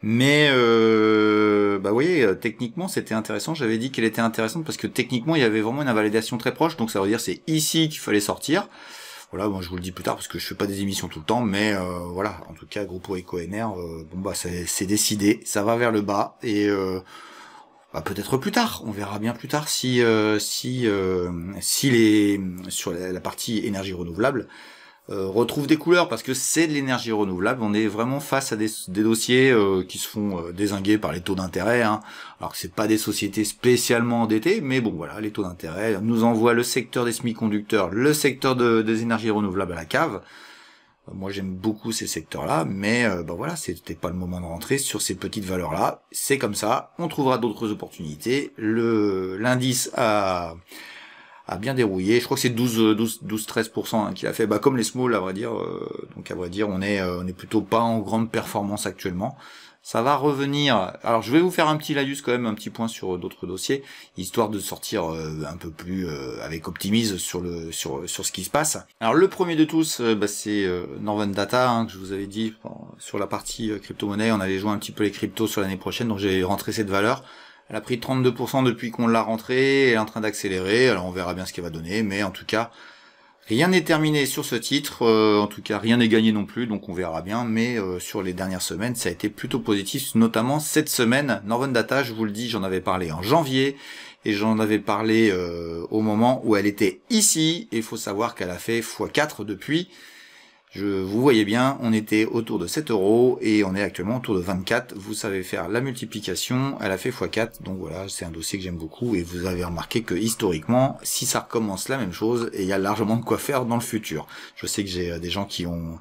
Mais vous voyez, techniquement c'était intéressant. J'avais dit qu'elle était intéressante parce que techniquement il y avait vraiment une invalidation très proche, donc ça veut dire c'est ici qu'il fallait sortir. Voilà, je vous le dis plus tard parce que je fais pas des émissions tout le temps, mais voilà, en tout cas Groupe EcoEner, c'est décidé, ça va vers le bas, et peut-être plus tard. On verra bien plus tard si sur la partie énergie renouvelable retrouve des couleurs, parce que c'est de l'énergie renouvelable. On est vraiment face à des dossiers qui se font dézinguer par les taux d'intérêt, hein. Alors que c'est pas des sociétés spécialement endettées, mais bon voilà, les taux d'intérêt nous envoient le secteur des semi-conducteurs, le secteur des énergies renouvelables à la cave. Moi j'aime beaucoup ces secteurs-là, mais voilà, c'était pas le moment de rentrer sur ces petites valeurs-là. C'est comme ça, on trouvera d'autres opportunités. L'indice a bien dérouillé. Je crois que c'est 12-13% qu'il a fait, comme les small, à vrai dire. Donc à vrai dire, on est plutôt pas en grande performance actuellement. Ça va revenir. Alors je vais vous faire un petit laïus quand même, un petit point sur d'autres dossiers, histoire de sortir un peu plus avec optimisme sur ce qui se passe. Alors le premier de tous, c'est Northern Data, hein, que je vous avais dit sur la partie crypto-monnaie. On allait jouer un petit peu les cryptos sur l'année prochaine, donc j'ai rentré cette valeur. Elle a pris 32% depuis qu'on l'a rentrée, elle est en train d'accélérer, alors on verra bien ce qu'elle va donner, mais en tout cas, rien n'est terminé sur ce titre, en tout cas rien n'est gagné non plus, donc on verra bien, mais sur les dernières semaines, ça a été plutôt positif, notamment cette semaine. Northern Data, je vous le dis, j'en avais parlé en janvier, et j'en avais parlé au moment où elle était ici, et il faut savoir qu'elle a fait x4 depuis. Vous voyez bien, on était autour de 7 € et on est actuellement autour de 24. Vous savez faire la multiplication, elle a fait x4. Donc voilà, c'est un dossier que j'aime beaucoup et vous avez remarqué que historiquement, si ça recommence la même chose, et il y a largement de quoi faire dans le futur. Je sais que j'ai des gens qui ont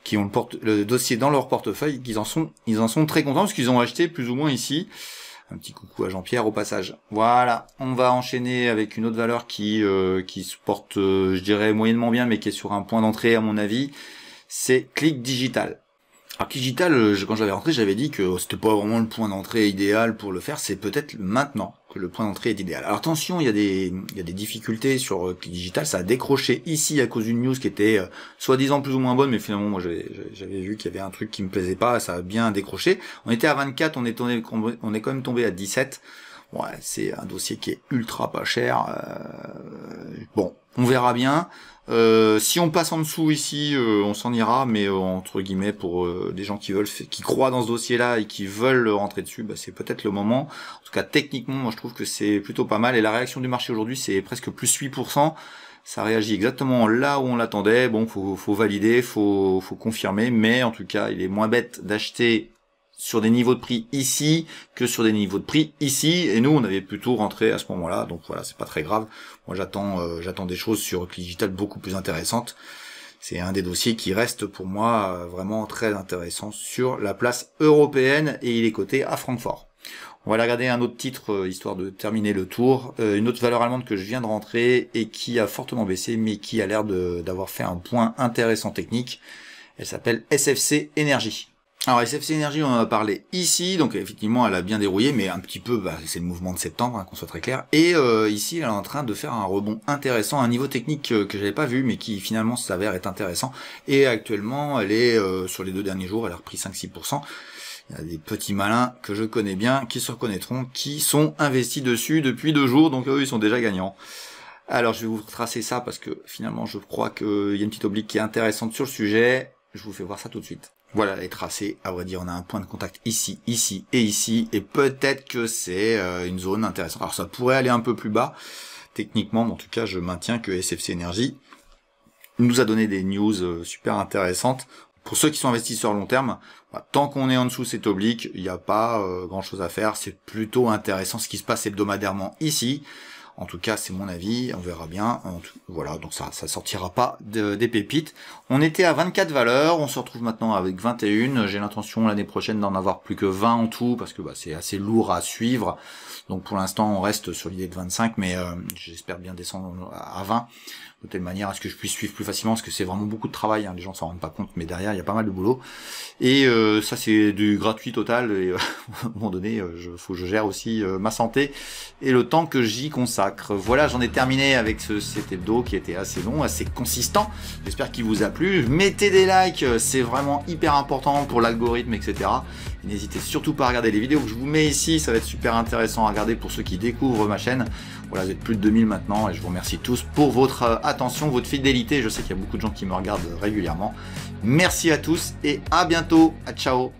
le dossier dans leur portefeuille, ils en sont très contents parce qu'ils ont acheté plus ou moins ici. Un petit coucou à Jean-Pierre au passage. Voilà, on va enchaîner avec une autre valeur qui se porte, je dirais, moyennement bien, mais qui est sur un point d'entrée à mon avis. C'est Click Digital. Alors Click Digital, quand j'avais rentré, j'avais dit que c'était pas vraiment le point d'entrée idéal pour le faire. C'est peut-être maintenant que le point d'entrée est idéal. Alors attention, il y a des difficultés sur Click Digital. Ça a décroché ici à cause d'une news qui était soi-disant plus ou moins bonne, mais finalement moi j'avais vu qu'il y avait un truc qui me plaisait pas. Ça a bien décroché. On était à 24, on est quand même tombé à 17. Ouais, c'est un dossier qui est ultra pas cher. Bon, on verra bien. Si on passe en dessous ici, on s'en ira, mais entre guillemets pour des gens qui croient dans ce dossier-là et qui veulent rentrer dessus, c'est peut-être le moment. En tout cas, techniquement, moi je trouve que c'est plutôt pas mal. Et la réaction du marché aujourd'hui, c'est presque plus 8%. Ça réagit exactement là où on l'attendait. Bon, faut valider, faut confirmer, mais en tout cas, il est moins bête d'acheter sur des niveaux de prix ici que sur des niveaux de prix ici, et nous on avait plutôt rentré à ce moment-là, donc voilà, c'est pas très grave. Moi j'attends des choses sur Click Digital beaucoup plus intéressantes. C'est un des dossiers qui reste pour moi vraiment très intéressant sur la place européenne, et il est coté à Francfort. On va aller regarder un autre titre, histoire de terminer le tour. Une autre valeur allemande que je viens de rentrer et qui a fortement baissé, mais qui a l'air d'avoir fait un point intéressant technique. Elle s'appelle SFC Energy. Alors SFC Energy, on en a parlé ici, donc effectivement elle a bien dérouillé, mais un petit peu, c'est le mouvement de septembre, hein, qu'on soit très clair. Et ici elle est en train de faire un rebond intéressant, un niveau technique que j'avais pas vu, mais qui finalement s'avère être intéressant. Et actuellement elle est sur les 2 derniers jours, elle a repris 5-6%. Il y a des petits malins que je connais bien, qui se reconnaîtront, qui sont investis dessus depuis 2 jours, donc eux ils sont déjà gagnants. Alors je vais vous retracer ça parce que finalement je crois qu'il y a une petite oblique qui est intéressante sur le sujet. Je vous fais voir ça tout de suite. Voilà, elle est tracée. À vrai dire, on a un point de contact ici, ici et ici. Et peut-être que c'est une zone intéressante. Alors ça pourrait aller un peu plus bas, techniquement. Mais en tout cas, je maintiens que SFC Energy nous a donné des news super intéressantes. Pour ceux qui sont investisseurs long terme, tant qu'on est en dessous cette oblique, il n'y a pas grand-chose à faire. C'est plutôt intéressant ce qui se passe hebdomadairement ici. En tout cas, c'est mon avis, on verra bien. Voilà, donc ça sortira pas des pépites. On était à 24 valeurs, on se retrouve maintenant avec 21. J'ai l'intention l'année prochaine d'en avoir plus que 20 en tout, parce que c'est assez lourd à suivre. Donc pour l'instant, on reste sur l'idée de 25, mais j'espère bien descendre à 20. De telle manière à ce que je puisse suivre plus facilement, parce que c'est vraiment beaucoup de travail, hein, les gens s'en rendent pas compte, mais derrière il y a pas mal de boulot. Et ça c'est du gratuit total, et à un moment donné, faut que je gère aussi ma santé et le temps que j'y consacre. Voilà, j'en ai terminé avec cet hebdo qui était assez long, assez consistant. J'espère qu'il vous a plu. Mettez des likes, c'est vraiment hyper important pour l'algorithme, etc. N'hésitez surtout pas à regarder les vidéos que je vous mets ici, ça va être super intéressant à regarder pour ceux qui découvrent ma chaîne. Voilà, vous êtes plus de 2000 maintenant et je vous remercie tous pour votre attention, votre fidélité. Je sais qu'il y a beaucoup de gens qui me regardent régulièrement. Merci à tous et à bientôt. Ciao.